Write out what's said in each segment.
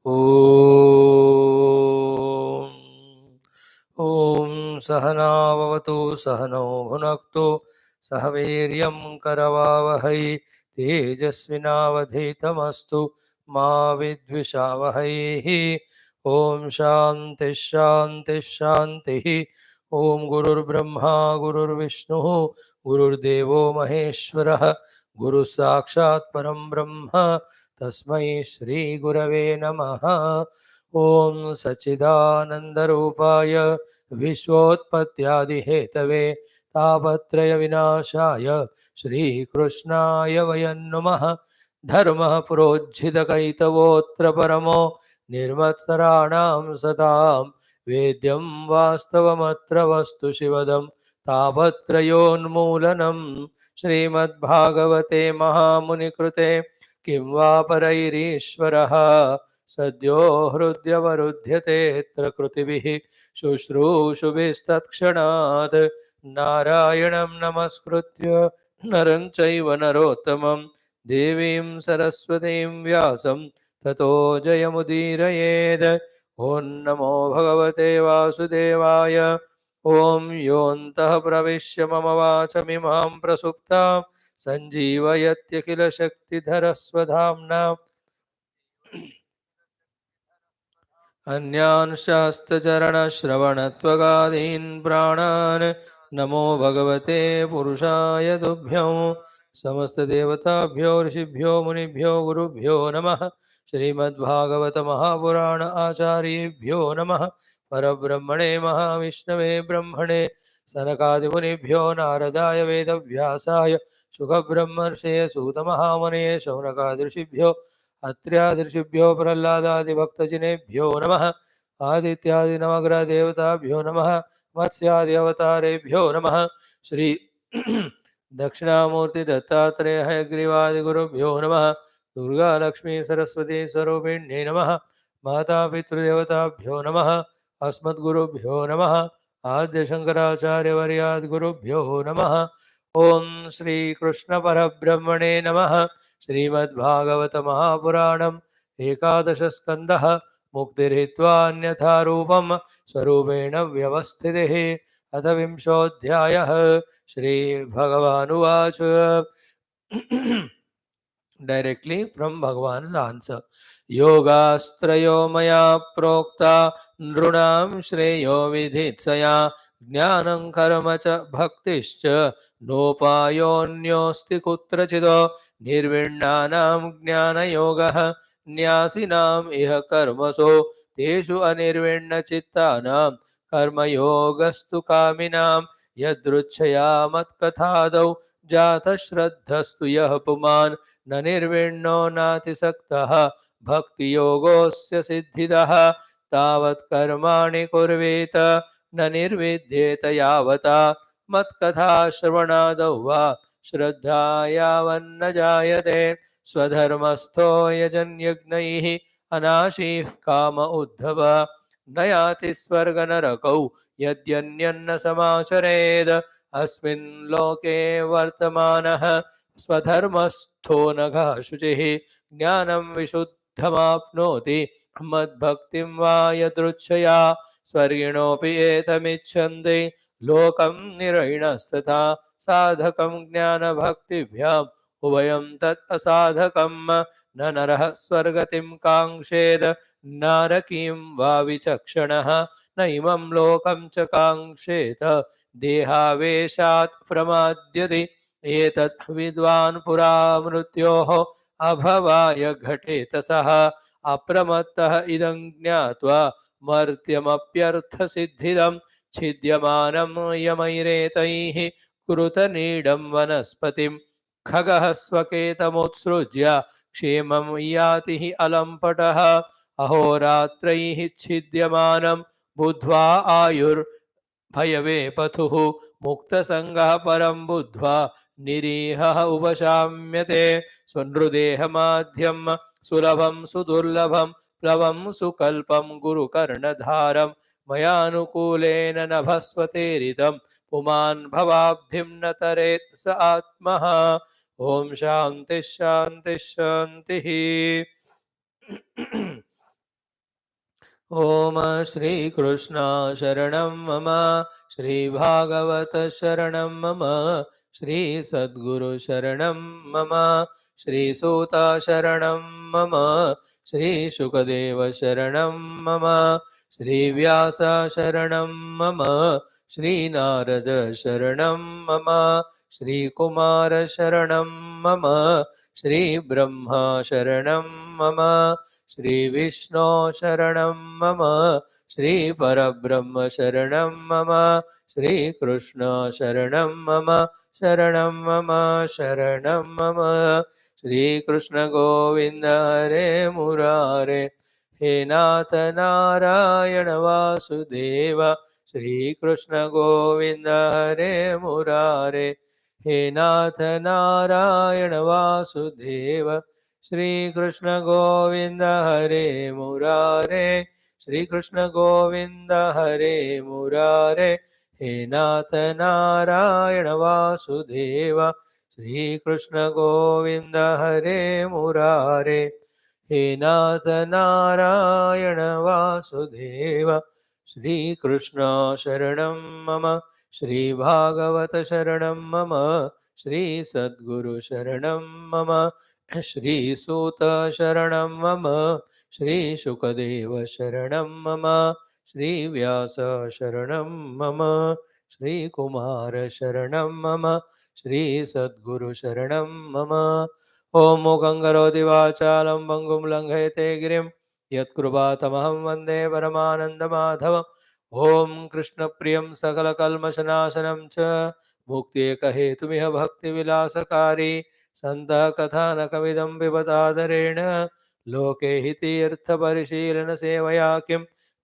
ॐ ॐ सहना भवतु सहनौ भुनक्तु सह वीर्यं करवावहै तेजस्विनावधीतमस्तु मा विद्विषावहैः। ॐ शान्तिः शान्तिः शान्तिः। ॐ गुरुर्ब्रह्मा गुरुर्विष्णुः गुरुर्देवो महेश्वरः गुरुः साक्षात् परं ब्रह्म तस्मै श्री गुरवे नमः। ओम सच्चिदानंदरूपाय विश्वोत्पत्त्यादिहेतवे तापत्रय विनाशाय श्रीकृष्णाय वयं नुमः। धर्मः प्रोज्झितकैतवोऽत्र परमो निर्मत्सराणां सतां वेद्यं वास्तवमत्र वस्तु शिवदं तापत्रयोन्मूलनं श्रीमद्भागवते महामुनिकृते किं वा परैरीश्वरः सद्यो हृद्यवरुध्यते यत्र कृतिभिः शुश्रूषुभिस्तत्क्षणात् नारायणं नमस्कृत्य नरं चैव नरोत्तमं देवीं सरस्वतीं व्यासं ततो जयमुदीरयेत्। ॐ नमो भगवते वासुदेवाय। ॐ योऽन्तः प्रविश्य मम वाचमिमां प्रसुप्तां सञ्जीवयत्यखिलशक्तिधरस्वधाम्ना अन्यान् शास्त्रचरणश्रवणत्वगादीन् प्राणान् नमो भगवते पुरुषाय तुभ्यं। समस्तदेवताभ्यो ऋषिभ्यो मुनिभ्यो गुरुभ्यो नमः। श्रीमद्भागवत महापुराण आचार्येभ्यो नमः। परब्रह्मणे महाविष्णवे ब्रह्मणे सनकादिमुनिभ्यो नारदाय वेदव्यासाय शुकब्रह्मर्षये सूतमहामुनये शौनकादिऋषिभ्यो अत्र्यादृशिभ्यो प्रह्लादादिभक्तजनेभ्यो नमः। आदित्यादिनवग्रहदेवताभ्यो नमः। मत्स्यादि अवतारेभ्यो नमः। श्री दक्षिणामूर्ति दत्तात्रेय हयग्रीवादिगुरुभ्यो नमः। दुर्गा लक्ष्मी सरस्वती स्वरूपिण्यै नमः। माता पितृदेवताभ्यो नमः। अस्मद्गुरुभ्यो नमः। आद्यशङ्कराचार्यवर्याद्गुरुभ्यो नमः। ओम श्री कृष्ण परब्रह्मणे नमः। श्रीमद्भागवत महापुराणम् एकादश स्कंदः मुक्तिर्हित्वा अन्यथा रूपं स्वरूपेण व्यवस्थितिः। अथ विंशोऽध्यायः। Shri भगवानुवाच directly from Bhagavan's answer. Yogastraya maya prokta nrunam shreyo vidhitsaya jnanam karma cha bhaktischa nopayonyosti kutrachido nirvinnanam jnana yogah न्यासिनाम इह कर्मसो तेषु अनिर्विण्ण चित्तानां कर्मयोगस्तु कामिनां यदृच्छया मत्कथादौ जातश्रद्धस्तु यः पुमान् न निर्विण्णो नातिसक्तः भक्ति योगोस्य सिद्धिदः तावत् कर्माणि कुर्वेत न निर्विद्येत यावता मत्कथा श्रवणादौ वा श्रद्धा यावन्न जायते स्वधर्मस्थो यजन्यज्ञैः अनाशीः काम उद्धव न याति स्वर्गनरकौ यद्यन्यन्न समाचरेद अस्मिन् लोके वर्तमानः स्वधर्मस्थो नघः शुचिः ज्ञानं विशुद्धमाप्नोति मद्भक्तिं वा यदृच्छया स्वर्गिणोऽपि एतमिच्छन्ति लोकं निरयिणस्तथा साधकं ज्ञानभक्तिभ्याम् उभयं तत् असाधकं न नरः स्वर्गतिं काङ्क्षेद नारकीं वा विचक्षणः न इमं लोकं च काङ्क्षेत देहावेशात् प्रमाद्यति एतत् विद्वान् पुरा मृत्योः अभवाय घटेत सः अप्रमत्तः इदं ज्ञात्वा मर्त्यमप्यर्थसिद्धिदं छिद्यमानं यमैरेतैः कृतनीडं वनस्पतिं खगः स्वकेतमुत्सृज्य क्षेमं याति हि अलम्पटः अहोरात्रैः छिद्यमानं बुद्ध्वा आयुर्भयवे पथुः मुक्तसङ्गः परं बुद्ध्वा निरीहः उपशाम्यते स्वनृदेहमाद्यं सुलभं सुदुर्लभं प्लवं सुकल्पं गुरुकर्णधारं मयानुकूलेन नभस्वतेरितं पुमान् भवाब्धिं न तरेत् स आत्मः। ओम शांति शांति शांति। ॐ श्रीकृष्ण शरणं मम श्रीभागवत शरणं मम श्रीसद्गुरु शरणं मम श्रीसूत शरणं मम श्रीशुकदेव शरणं मम श्रीव्यास शरणं मम श्रीनारद शरणं मम श्रीकुमार शरणं मम श्रीब्रह्मा शरणं मम श्रीविष्णु शरणं मम श्रीपरब्रह्म शरणं मम श्रीकृष्ण शरणं मम शरणं मम शरणं मम श्रीकृष्ण गोविन्द हरे मुरारे हे नाथ नारायण वासुदेव श्रीकृष्ण गोविन्द हरे मुरारे हे नाथ नारायण वासुदेव श्रीकृष्ण गोविन्द हरे मुरारे श्रीकृष्ण गोविन्द हरे मुरारे हे नाथ नारायण वासुदेव श्रीकृष्ण गोविन्द हरे मुरारे हे नाथ नारायण वासुदेव श्रीकृष्ण शरणं मम श्रीभागवत शरणं मम श्रीसद्गुरु शरणं मम श्रीसूत शरणं मम श्रीशुकदेव शरणं मम श्रीव्यास शरणं मम श्रीकुमार शरणं मम श्रीसद्गुरु शरणं मम ॐ मूकं करोति वाचालं पङ्गुं लङ्घयते गिरिं यत्कृपातमहं वन्दे परमानन्दमाधवम् ॐ कृष्णप्रियं सकलकल्मषनाशनं च मुक्त्येकहेतुमिह भक्तिविलासकारी सन्तः कथानकमिदं पिबतादरेण लोके हि तीर्थपरिशीलनसेवया किं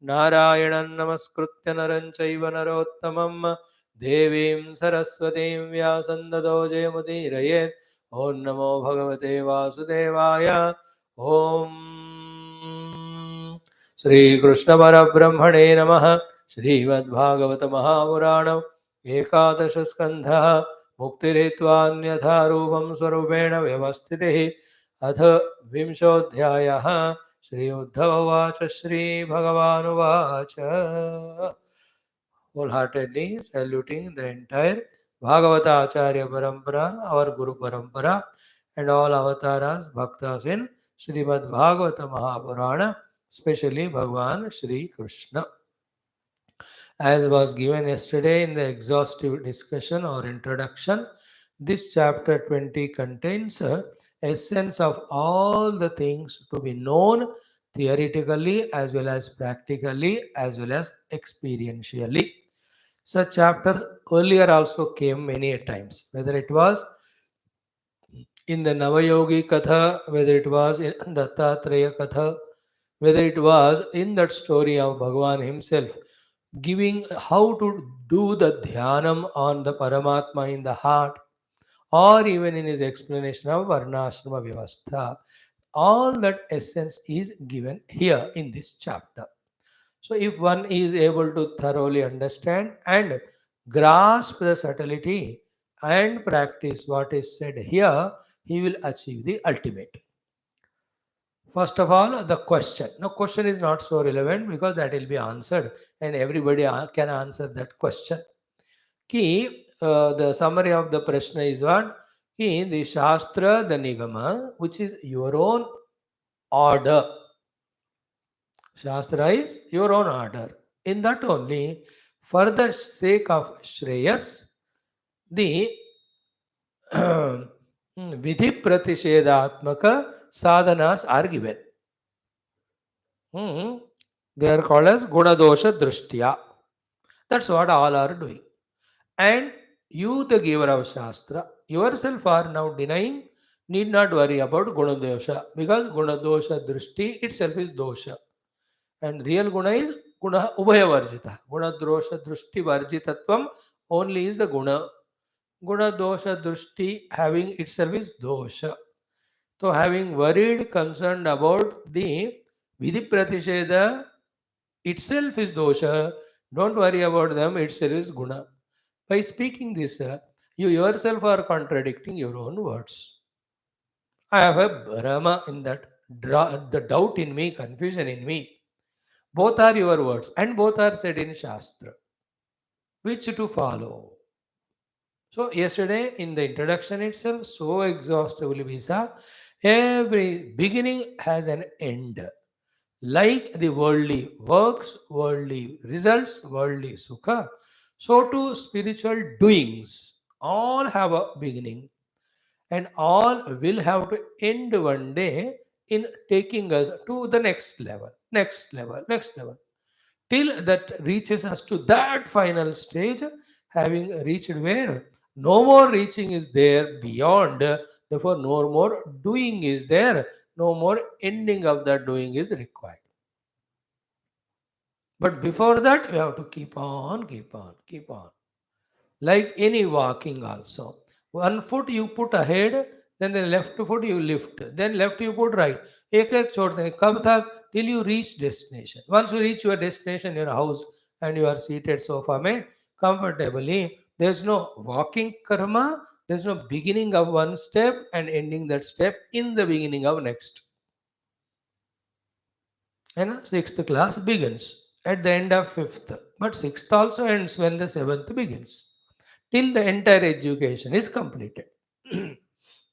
नारायणं नमस्कृत्य नरं चैव नरोत्तमं देवीं सरस्वतीं व्यासं ततो जयमुदीरयेत् ॐ नमो भगवते वासुदेवाय ॐ श्रीकृष्णपरब्रह्मणे नमः श्रीमद्भागवत महापुराणम् एकादशस्कन्धः मुक्तिरेत्वान्यथा रूपं स्वरूपेण व्यवस्थितिः अथ विंशोऽध्यायः श्री उद्धव उवाच श्रीभगवानुवाच wholeheartedly saluting the entire Bhagavata Acharya Parampara, our Guru Parampara, and all avatars, bhaktas in Srimad Bhagavata Mahapurana, especially Bhagavan Shri Krishna. As was given yesterday in the exhaustive discussion or introduction, this chapter 20 contains a essence of all the things to be known theoretically as well as practically as well as experientially. Such chapters earlier also came many a times, whether it was in the Navayogi Katha, whether it was in Dattatreya Katha, whether it was in that story of Bhagavan himself giving how to do the dhyanam on the Paramatma in the heart, or even in his explanation of Varnashrama Vyavastha. All that essence is given here in this chapter. So, if one is able to thoroughly understand and grasp the subtlety and practice what is said here, he will achieve the ultimate. First of all, the question. Now, question is not so relevant because that will be answered and everybody can answer that question. Ki, the summary of the Prashna is what? Ki, the Shastra, the Nigama, which is your own order. Shastra is your own order. In that only, for the sake of Shreyas, the Vidhi Pratishedatmaka sadhanas are given. They are called as Gunadosha Drishtya. That's what all are doing. And you, the giver of Shastra, yourself are now denying, need not worry about Gunadosha because Gunadosha Drishti itself is dosha. And real Guna is Guna Ubhaya Varjita. Gunadosha Drishti Varjitatvam only is the Guna. Guna Dosha Drishti having itself is dosha. So having worried, concerned about the Vidhi Pratisheda itself is dosha, don't worry about them, itself is guna. By speaking this, you yourself are contradicting your own words. I have a brahma in that, the doubt in me, confusion in me. Both are your words and both are said in Shastra. Which to follow? So, yesterday in the introduction itself, so exhaustively we saw every beginning has an end. Like the worldly works, worldly results, worldly sukha, so too spiritual doings all have a beginning and all will have to end one day in taking us to the next level, next level, next level, till that reaches us to that final stage, having reached where no more reaching is there beyond, therefore, no more doing is there, no more ending of that doing is required. But before that, we have to keep on, keep on, keep on. Like any walking also. One foot you put ahead, then the left foot you lift, then left you put right. एक छोड़ते हैं कब तक? Till you reach destination. Once you reach your destination, your house, and you are seated sofa में comfortably, there is no walking karma, there is no beginning of one step and ending that step in the beginning of next. And sixth class begins at the end of fifth, but sixth also ends when the seventh begins, till the entire education is completed.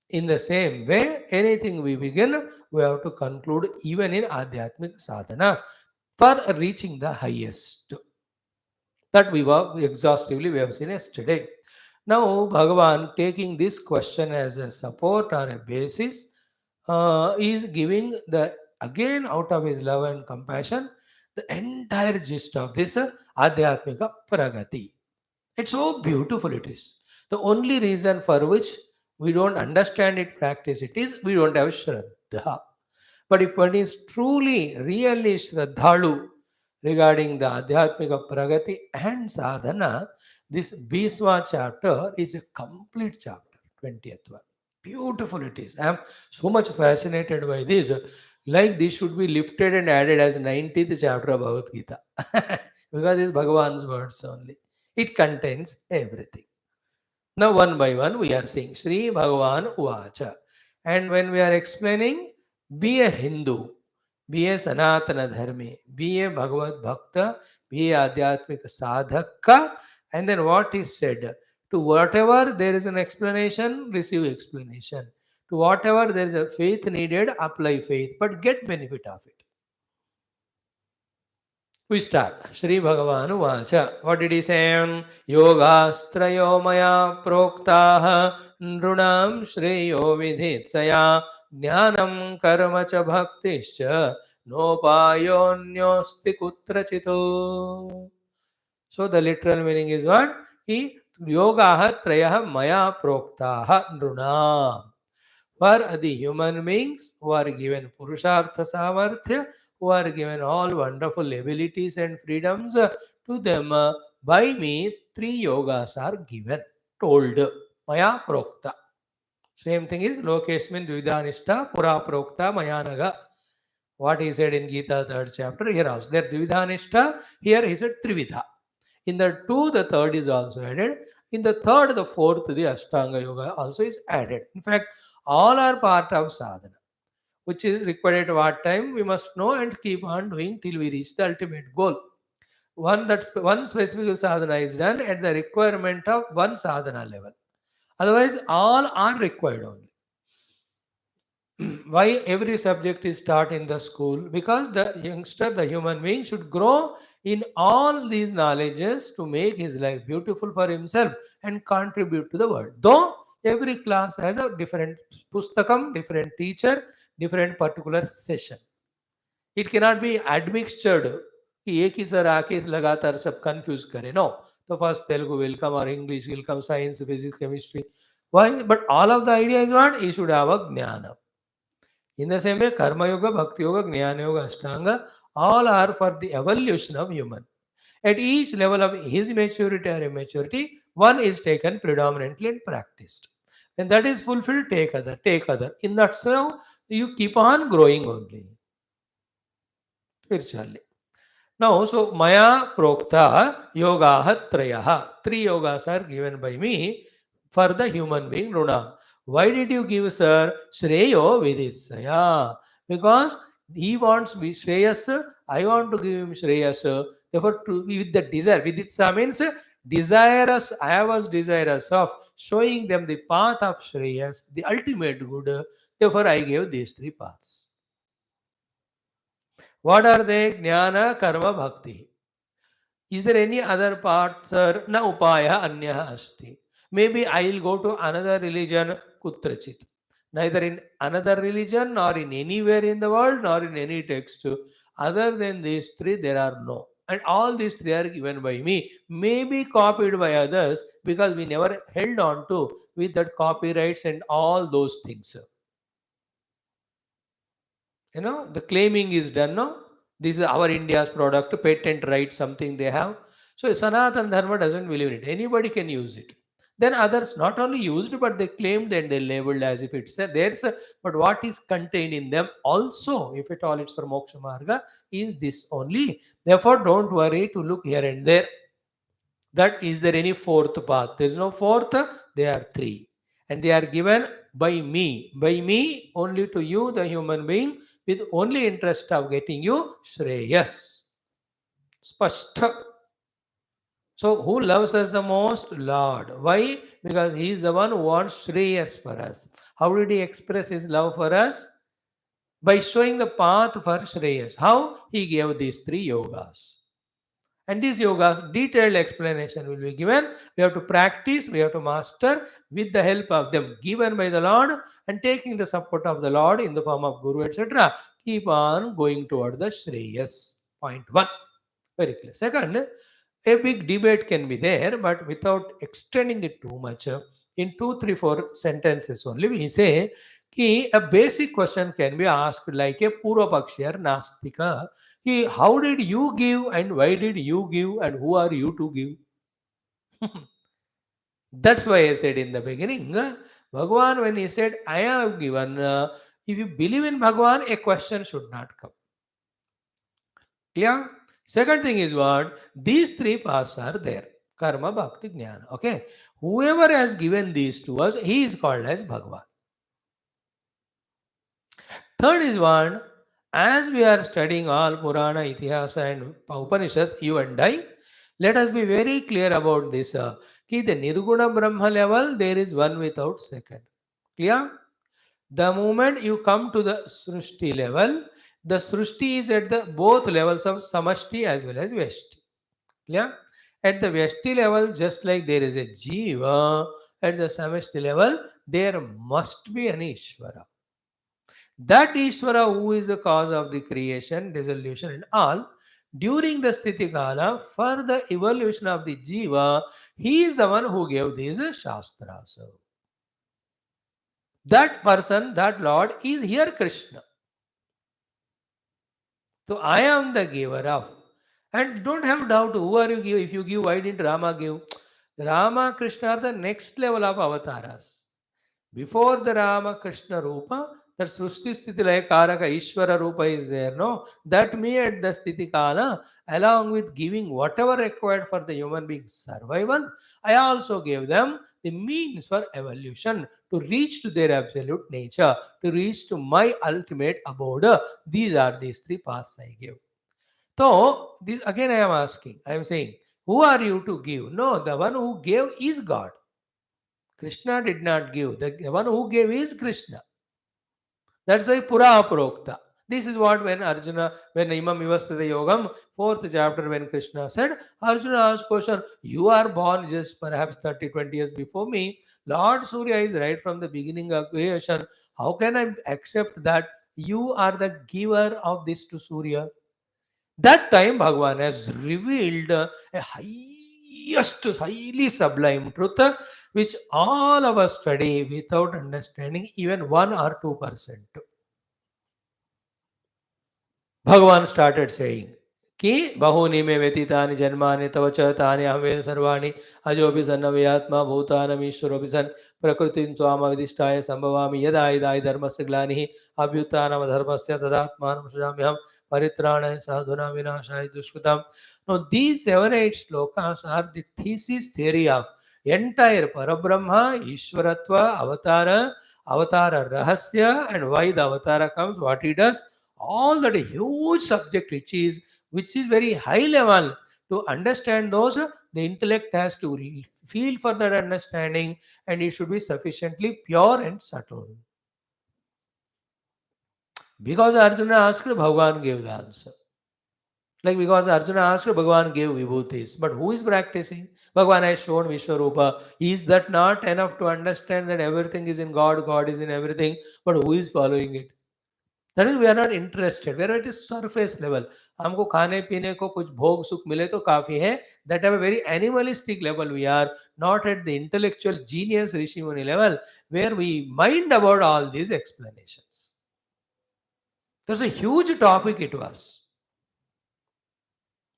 In the same way, anything we begin, we have to conclude even in Adhyatmic sadhanas for reaching the highest. That we were exhaustively we have seen yesterday. Now, Bhagavan, taking this question as a support or a basis, is giving the again out of his love and compassion the entire gist of this Adhyatmika Pragati. It's so beautiful it is. The only reason for which we don't understand it, practice it is we don't have Shraddha. But if one is truly, really Shraddhalu regarding the Adhyatmika Pragati and Sadhana, this Bhisma chapter is a complete chapter, 20th one. Beautiful it is. I am so much fascinated by this. Like this should be lifted and added as 19th chapter of Bhagavad Gita. Because it's Bhagavan's words only. It contains everything. Now, one by one, we are saying Sri Bhagavan Uvacha. And when we are explaining, be a Hindu, be a Sanatana Dharmi, be a Bhagavad Bhakta, be a Adhyatmika Sadhaka, and then what is said. To whatever there is an explanation, receive explanation. To whatever there is a faith needed, apply faith, but get benefit of it. We start. Sri Bhagavan Vacha. What did he say? Yogastrayo maya proktaha nrunam shreyo vidhitsaya jnanam karma cha bhaktischa nopayonyosti kutrachito. So the literal meaning is what? He yogaha trayah maya proktaha nrunam. For the human beings who are given Purushartha Samarthya, who are given all wonderful abilities and freedoms, to them by me 3 yogas are given, told, Maya Prokta. Same thing is Lokesmin Dvidanishta Pura Prokta Mayanaga. What he said in Gita 3rd chapter, here also. There Dvidanishta, here he said Trividha. In the 2, the 3rd is also added. In the 3rd, the 4th, the Ashtanga Yoga also is added. In fact, all are part of sadhana, which is required at what time we must know and keep on doing till we reach the ultimate goal. One specific sadhana is done at the requirement of one sadhana level. Otherwise, all are required only. Why every subject is taught in the school? Because the youngster, the human being, should grow in all these knowledges to make his life beautiful for himself and contribute to the world. Though every class has a different pustakam, different teacher, different particular session. It cannot be admixtured कि एक ही sir आके लगातार सब confuse करे. No. So first Telugu will come or English will come, science, physics, chemistry. Why? But all of the idea is what? He should have a jnana. In the same way, Karma Yoga, Bhakti Yoga, Jnana Yoga, Ashtanga, all are for the evolution of human. At each level of his maturity or immaturity, one is taken predominantly and practiced. When that is fulfilled, take other, take other. In that way, you keep on growing only spiritually. Now, so Maya Prokta Yoga Trayaha. 3 yogas are given by me for the human being, Runa. Why did you give, sir? Shreyo Viditsaya. Because He wants me Shreyas, I want to give him Shreyas. Therefore, to with the desire, with it means desirous, I was desirous of showing them the path of Shreyas, the ultimate good. Therefore, I gave these three paths. What are they? Jnana, Karma, Bhakti. Is there any other part, sir? Na upaya anya asti. Maybe I will go to another religion, kutrachit. Neither in another religion, nor in anywhere in the world, nor in any text. Other than these three, there are no. And all these three are given by me. Maybe copied by others because we never held on to with that copyrights and all those things. The claiming is done. No, this is our India's product, patent right, something they have. So Sanatan Dharma doesn't believe in it. Anybody can use it. Then others not only used, but they claimed and they labeled as if it's theirs. But what is contained in them also, if at all it's for Moksha Marga, is this only. Therefore, don't worry to look here and there. That is there any fourth path? There is no fourth, there are three. And they are given by me. By me only to you, the human being, with only interest of getting you Shreyas. Spashta. So who loves us the most? Lord. Why? Because he is the one who wants Shreyas for us. How did he express his love for us? By showing the path for Shreyas. How? He gave these three yogas. And these yogas, detailed explanation will be given. We have to practice, we have to master with the help of them given by the Lord and taking the support of the Lord in the form of Guru, etc. Keep on going toward the Shreyas. Point one. Very clear. Second, a big debate can be there, but without extending it too much, in 2, 3, 4 sentences only, we say कि a basic question can be asked like a Purvapakshi or Nastika. How did you give and why did you give and who are you to give? That's why I said in the beginning, Bhagavan, when he said, I have given, if you believe in Bhagavan, a question should not come. Clear? Second thing is what? These three paths are there. Karma, Bhakti, Jnana. Okay. Whoever has given these to us, he is called as Bhagavan. Third is one, as we are studying all Purana, Itihasa and Upanishads, you and I, let us be very clear about this. Ki the Nirguna Brahma level, there is one without second. Clear? The moment you come to the Srushti level, the Srushti is at the both levels of Samashti as well as Vyashti. Clear? At the Vyashti level, just like there is a Jiva, at the Samashti level, there must be an Ishvara. That Ishvara who is the cause of the creation, dissolution and all, during the Sthiti Kala, for the evolution of the Jiva, he is the one who gave these Shastras. That person, that Lord is here Krishna. So I am the giver of. And don't have doubt who are you give. If you give, why didn't Rama give? Rama, Krishna are the next level of avatars. Before the Rama Krishna Rupa, that Srushti Sthiti Laya Karaka Ishvara Rupa is there, no? That made the Sthiti Kala, along with giving whatever required for the human being's survival, I also gave them the means for evolution to reach to their absolute nature, to reach to my ultimate abode. These are these three paths I give. So, this again I am asking, I am saying, who are you to give? No, the one who gave is God. Krishna did not give. The one who gave is Krishna. That's why Pura Prokta. This is what when Arjuna, when Imam Vivastita Yogam, 4th chapter, when Krishna said, Arjuna asked question, you are born just perhaps 30, 20 years before me. Lord Surya is right from the beginning of creation. How can I accept that you are the giver of this to Surya? That time Bhagavan has revealed a highest, highly sublime truth which all of us study without understanding even 1 or 2%. Bhagavan started saying, कि बहूनि मे व्यतीतानि जन्मानि तव च तानि अहं वेद सर्वाणि अजोऽपि सन्नव्यात्मा भूतानमीश्वरोऽपि सन् प्रकृतिं त्वामविदिष्टाय सम्भवामि यदा यदा हि धर्मस्य ग्लानिः अभ्युत्थानमधर्मस्य तदात्मानं सृजाम्यहं परित्राणाय साधूनां विनाशाय दुष्कृताम्. Now these 7, 8 slokas are the thesis theory of entire Parabrahma, Ishwaratva, Avatara, Avatara Rahasya, and why the Avatara comes, what he does. All that a huge subject which is very high level. To understand those, the intellect has to feel for that understanding, and it should be sufficiently pure and subtle. Because Arjuna asked, Bhagavan gave the answer. Like because Arjuna asked, Bhagavan gave vibhutis. But who is practicing? Bhagavan has shown Vishwarupa. Is that not enough to understand that everything is in God, God is in everything? But who is following it? That is, we are not interested. We are at a surface level. हमको खाने पीने को कुछ भोग सुख मिले तो काफी है. That at a very animalistic level we are, not at the intellectual genius Rishi Muni level, where we mind about all these explanations. That's a huge topic it was.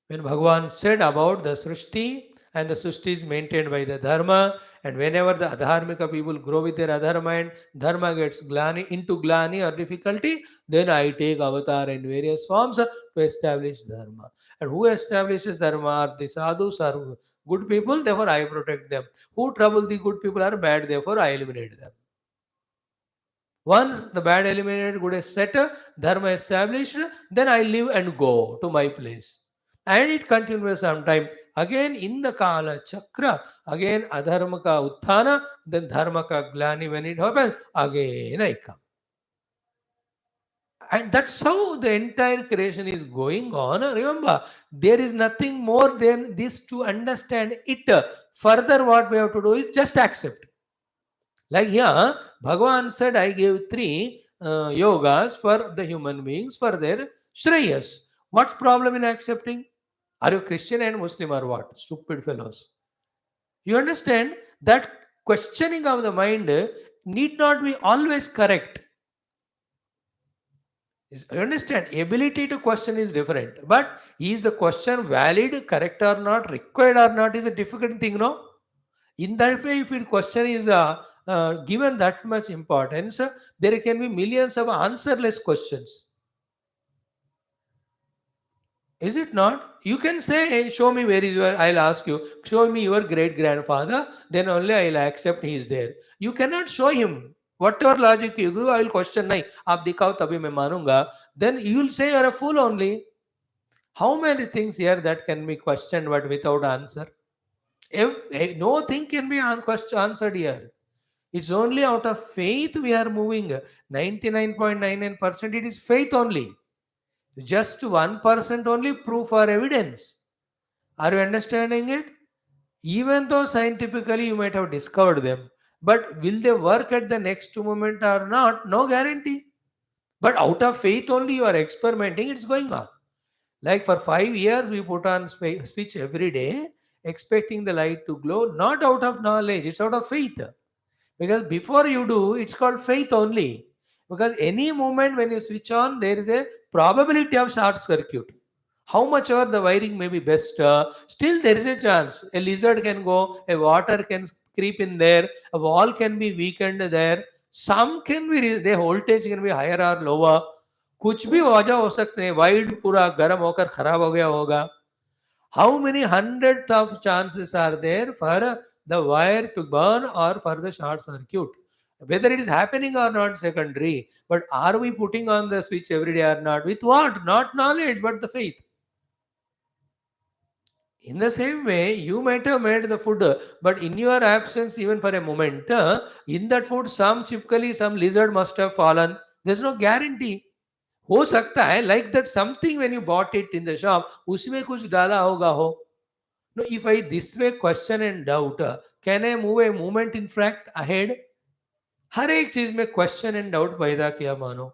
When Bhagavan said about the Srishti, and the Srishti is maintained by the Dharma, and whenever the Adharmika people grow with their Adharma and Dharma gets into glani or difficulty, then I take avatar in various forms to establish Dharma. And who establishes Dharma are the sadhus, are good people, therefore I protect them. Who trouble the good people are bad, therefore I eliminate them. Once the bad eliminated, good is set, Dharma established, then I live and go to my place. And it continues sometime. Again in the Kala Chakra, again Adharma ka Utthana, then Dharma ka Glani, when it happens, again I come. And that's how the entire creation is going on. Remember, there is nothing more than this to understand it. Further, what we have to do is just accept. Like here, Bhagavan said, I gave three yogas for the human beings for their Shreyas. What's problem in accepting? Are you Christian and Muslim or what? Stupid fellows. You understand that questioning of the mind need not be always correct. You understand? Ability to question is different. But is the question valid, correct or not, required or not is a difficult thing, no? In that way, if your question is given that much importance, there can be millions of answerless questions. Is it not? You can say, hey, show me where is your, I'll ask you, show me your great grandfather, then only I'll accept he is there. You cannot show him. Whatever logic you give, I will question, nahi, aap dikhao tabhi main manunga. Then you will say you are a fool only. How many things here that can be questioned but without answer? No thing can be answered here. It's only out of faith we are moving. 99.99% it is faith only. Just 1% only proof or evidence. Are you understanding it? Even though scientifically you might have discovered them, but will they work at the next moment or not? No guarantee. But out of faith only you are experimenting, it's going on. Like for 5 years, we put on switch every day, expecting the light to glow, not out of knowledge, it's out of faith. Because before you do, it's called faith only. Because any moment when you switch on, there is a probability of short circuit. How much ever the wiring may be best, still there is a chance. A lizard can go, a water can creep in there, a wall can be weakened there. Some can be, the voltage can be higher or lower. कुछ भी वजह हो सकते हैं. Wide पूरा गर्म होकर खराब हो गया होगा. How many hundreds of chances are there for the wire to burn or for the short circuit? Whether it is happening or not, secondary. But are we putting on the switch every day or not? With what? Not knowledge, but the faith. In the same way, you might have made the food, but in your absence, even for a moment, in that food, some chipkali, some lizard must have fallen. There's no guarantee. हो सकता है like that something when you bought it in the shop उसमें कुछ डाला होगा हो. No, if I this way question and doubt, can I move a movement in fact ahead? हर एक चीज में क्वेश्चन एंड डाउट पैदा किया मानो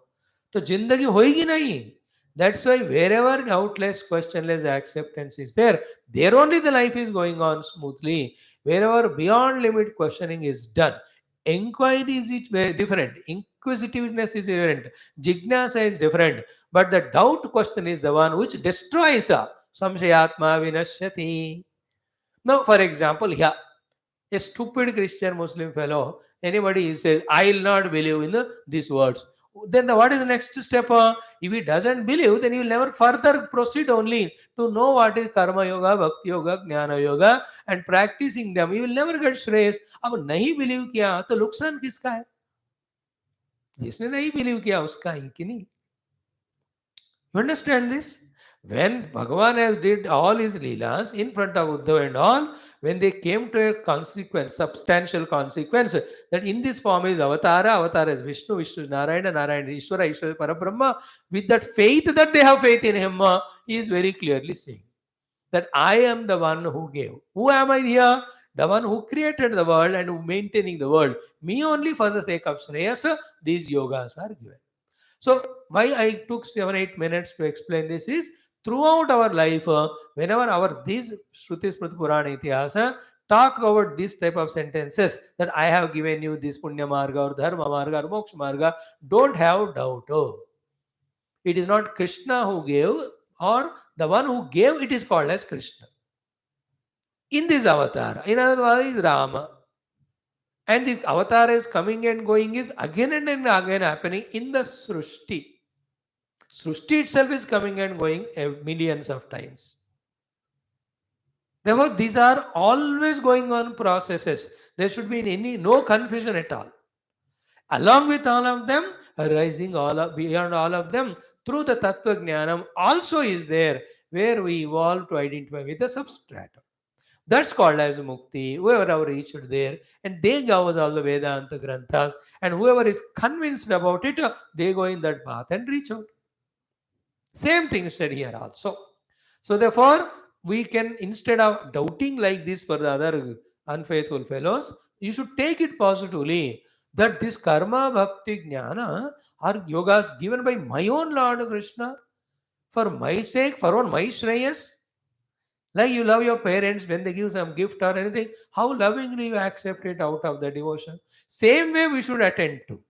तो जिंदगी होगी नहीं. That's why wherever doubtless, questionless acceptance is there, there only the life is going on smoothly. Wherever beyond limit questioning is done, inquiry is different, inquisitiveness is different, jignasa is different, but the doubt question is the one which destroys samshayatma vinashyati. Now, for example, here, a stupid Christian Muslim fellow, anybody says, I will not believe in these words. Then what is the next step? If he doesn't believe, then he will never further proceed only to know what is Karma Yoga, Bhakti Yoga, Jnana Yoga, and practicing them. He will never get Shreyas. अब नहीं believe किया तो नुकसान किसका है? जिसने नहीं believe किया उसका ही कि नहीं. You understand this? When Bhagavan has did all his leelas in front of Uddhava and all, when they came to a consequence, substantial consequence, that in this form is Avatara is Vishnu, Vishnu is Narayana, Narayana is Ishvara, Ishvara is Parabrahma, with that faith that they have faith in him, he is very clearly saying that I am the one who gave. Who am I here? The one who created the world and who maintaining the world. Me only for the sake of Shreyas, these yogas are given. So, why I took 7-8 minutes to explain this is throughout our life, whenever our these Shruti Smriti Purana Itihasa talk about this type of sentences that I have given you this Punya Marga or Dharma Marga or Moksha Marga, don't have doubt. Oh, it is not Krishna who gave, or the one who gave, it is called as Krishna. In this avatar, in other words, is Rama. And the avatar is coming and going is again and again happening in the Srushti. Srushti itself is coming and going millions of times. Therefore, these are always going on processes. There should be no confusion at all. Along with all of them, arising beyond all of them, through the Tattva Jnanam also is there, where we evolve to identify with the substratum. That's called as Mukti. Whoever have reached there, and they gave us all the Vedanta Granthas, and whoever is convinced about it, they go in that path and reach out. Same thing said here also. So therefore, we can, instead of doubting like this for the other unfaithful fellows, you should take it positively that this karma, bhakti, jnana are yogas given by my own Lord Krishna for my sake, for my shreyas. Like you love your parents when they give some gift or anything, how lovingly you accept it out of the devotion. Same way we should attend to.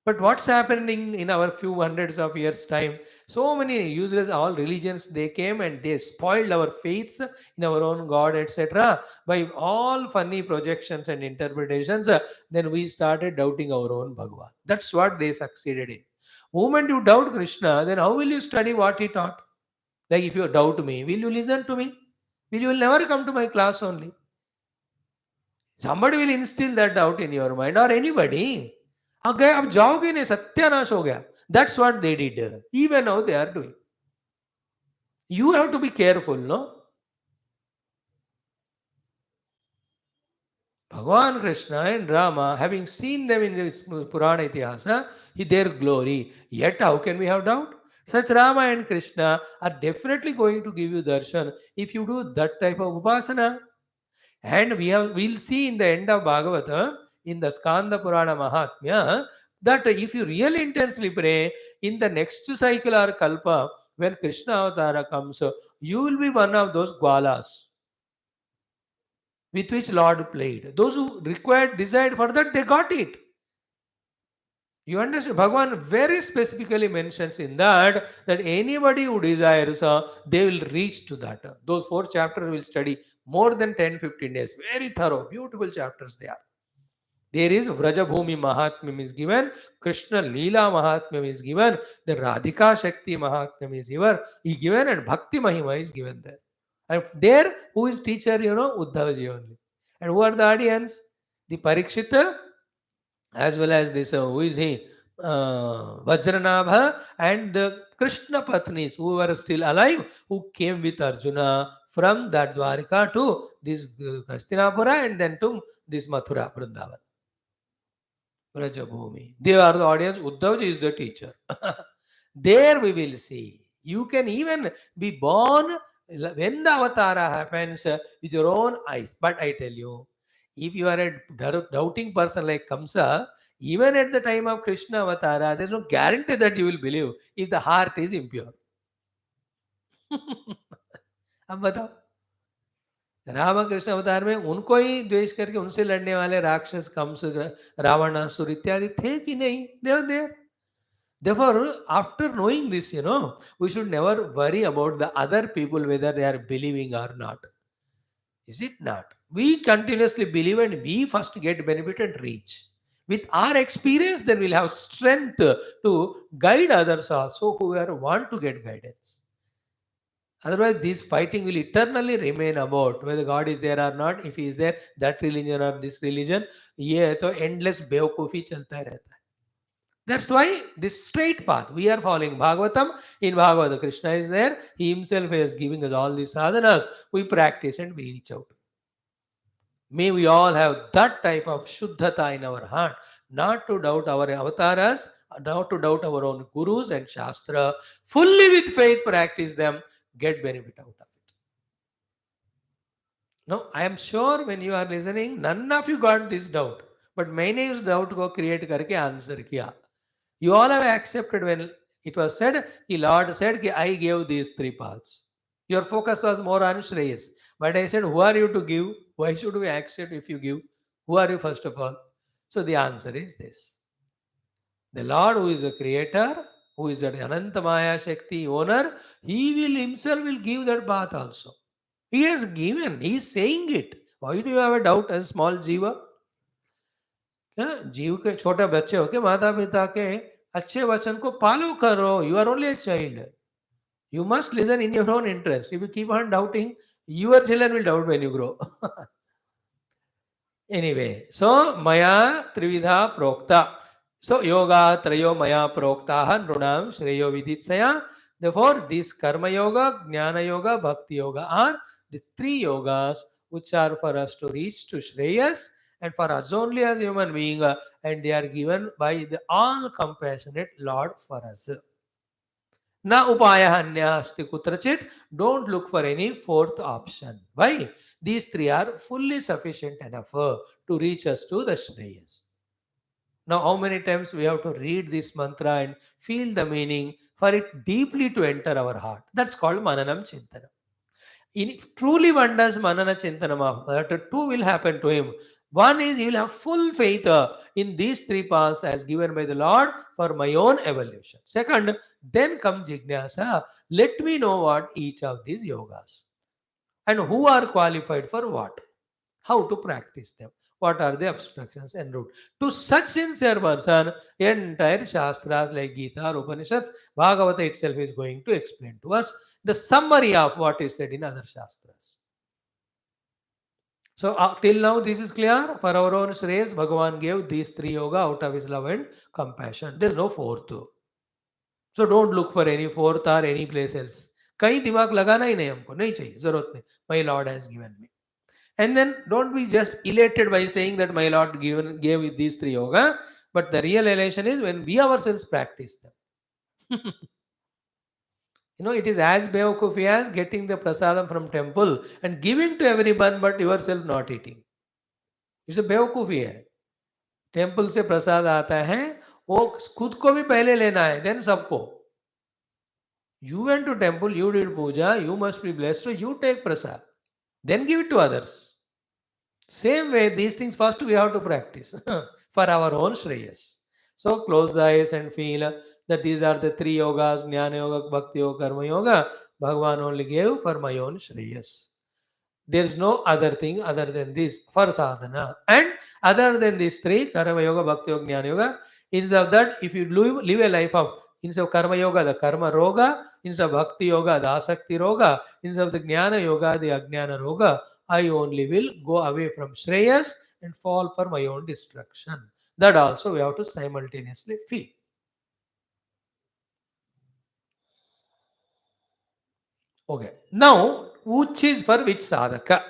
But what's happening in our few hundreds of years' time? So many useless, all religions, they came and they spoiled our faiths in our own God, etc. By all funny projections and interpretations, then we started doubting our own Bhagavan. That's what they succeeded in. Moment you doubt Krishna, then how will you study what he taught? Like if you doubt me, will you listen to me? Will you never come to my class only? Somebody will instill that doubt in your mind, or anybody. गए अब जाओगे नहीं, सत्यानाश हो गया. That's what they did. Even now they are doing. You have to be careful, no? Bhagavan Krishna and Rama, having seen them in this Purana Itihasa, their glory, yet how can we have doubt? Such Rama and Krishna are definitely going to give you darshan if you do that type of upasana. And we'll see in the end of Bhagavatam, in the Skanda Purana Mahatmya, that if you really intensely pray, in the next cycle or kalpa, when Krishna Avatara comes, you will be one of those Gwalas with which Lord played. Those who desired for that, they got it. You understand? Bhagavan very specifically mentions in that anybody who desires, they will reach to that. Those 4 chapters will study more than 10-15 days. Very thorough, beautiful chapters they are. There is Vrajabhumi Mahatmyam is given, Krishna Leela Mahatmyam is given, the Radhika Shakti Mahatmyam is given, and Bhakti Mahima is given there. And there, who is teacher? Uddhavaji only. And who are the audience? The Parikshita, as well as this, who is he? Vajranabha and the Krishna Patnis, who were still alive, who came with Arjuna from that Dwarika to this Hastinapura and then to this Mathura, Vrindavan. Vrajabhumi. They are the audience. Uddhavji is the teacher. There we will see. You can even be born when the avatara happens with your own eyes. But I tell you, if you are a doubting person like Kamsa, even at the time of Krishna avatara, there is no guarantee that you will believe if the heart is impure. अब बताओ, रामकृष्ण अवतार में उनको ही द्वेष करके उनसे लड़ने वाले राक्षस कंस रावणासुर इत्यादि थे कि नहीं? They are there. Therefore, after knowing this, we should never worry about the other people whether they are believing or not. Is it not? We continuously believe and we first get benefit and reach. With our experience, then we'll have strength to guide others also who want to get guidance. Otherwise, this fighting will eternally remain about whether God is there or not. If He is there, that religion or this religion, ये तो endless बेवकूफ़ी चलता रहता है. That's why this straight path we are following Bhagavatam. In Bhagavatam, Krishna is there. He himself is giving us all these sadhanas. We practice and we reach out. May we all have that type of Shuddhata in our heart, not to doubt our avatars, not to doubt our own gurus and Shastra. Fully with faith, practice them, get benefit out of it. No, I am sure when you are listening, none of you got this doubt. But मैंने उस doubt को create करके answer किया. You all have accepted when it was said, the Lord said, I gave these three paths. Your focus was more on Shreyas. But I said, who are you to give? Why should we accept if you give? Who are you first of all? So the answer is this. The Lord who is the creator, who is that Anantamaya Shakti owner, he will himself will give that path also. He has given, he is saying it. Why do you have a doubt as small jiva? जीव के छोटे बच्चे हो के माता पिता के अच्छे वचन को फॉलो करो. You are only a child. You must listen in your own interest. If you keep on doubting, your children will doubt when you grow. Anyway, so Maya Trividha Prokta. So Yoga Trayo Maya Proktaha Nrunam Shreyo Viditsaya. Therefore, this Karma Yoga, Jnana Yoga, Bhakti Yoga are the three yogas which are for us to reach to Shreyas and for us only as human being, and they are given by the all compassionate Lord for us. Na upaya anyasti kutrachit. Don't look for any fourth option. Why? These three are fully sufficient enough to reach us to the Shreyas. Now, how many times we have to read this mantra and feel the meaning for it deeply to enter our heart? That's called Mananam Chintana. If truly one does Manana Chintanam, that two will happen to him. One is he will have full faith in these three paths as given by the Lord for my own evolution. Second, then comes Jignasa. Let me know what each of these yogas and who are qualified for what, how to practice them, what are the obstructions and route. To such sincere person, entire Shastras like Gita or Upanishads, Bhagavata itself is going to explain to us the summary of what is said in other Shastras. So till now this is clear. For our own Shreyas, Bhagavan gave these three yoga out of his love and compassion. There is no fourth. So don't look for any fourth or any place else. कहीं दिमाग लगाना ही नहीं हमको, नहीं चाहिए, जरूरत नहीं. My Lord has given me. And then don't be just elated by saying that my Lord gave these three yoga. But the real elation is when we ourselves practice them. It is as bevakufi as getting the prasadam from temple and giving to everyone but yourself not eating. It's a bevakufi है. Temple से प्रसाद आता है, वो खुद को भी पहले लेना है, देन सबको. You went to temple, you did puja, you must be blessed, so you take prasad. Then give it to others. Same way, these things first we have to practice for our own Shreyas. So close the eyes and feel that these are the three yogas, Jnana Yoga, Bhakti Yoga, Karma Yoga, Bhagavan only gave for my own Shreyas. There is no other thing other than this for sadhana. And other than these three, Karma Yoga, Bhakti Yoga, Jnana Yoga, instead of that, if you live a life of, instead of Karma Yoga, the Karma Roga, instead of Bhakti Yoga, the Asakti Roga, instead of the Jnana Yoga, the Ajnana Roga, I only will go away from Shreyas and fall for my own destruction. That also we have to simultaneously feel. Okay. Now, which is for which sadhaka?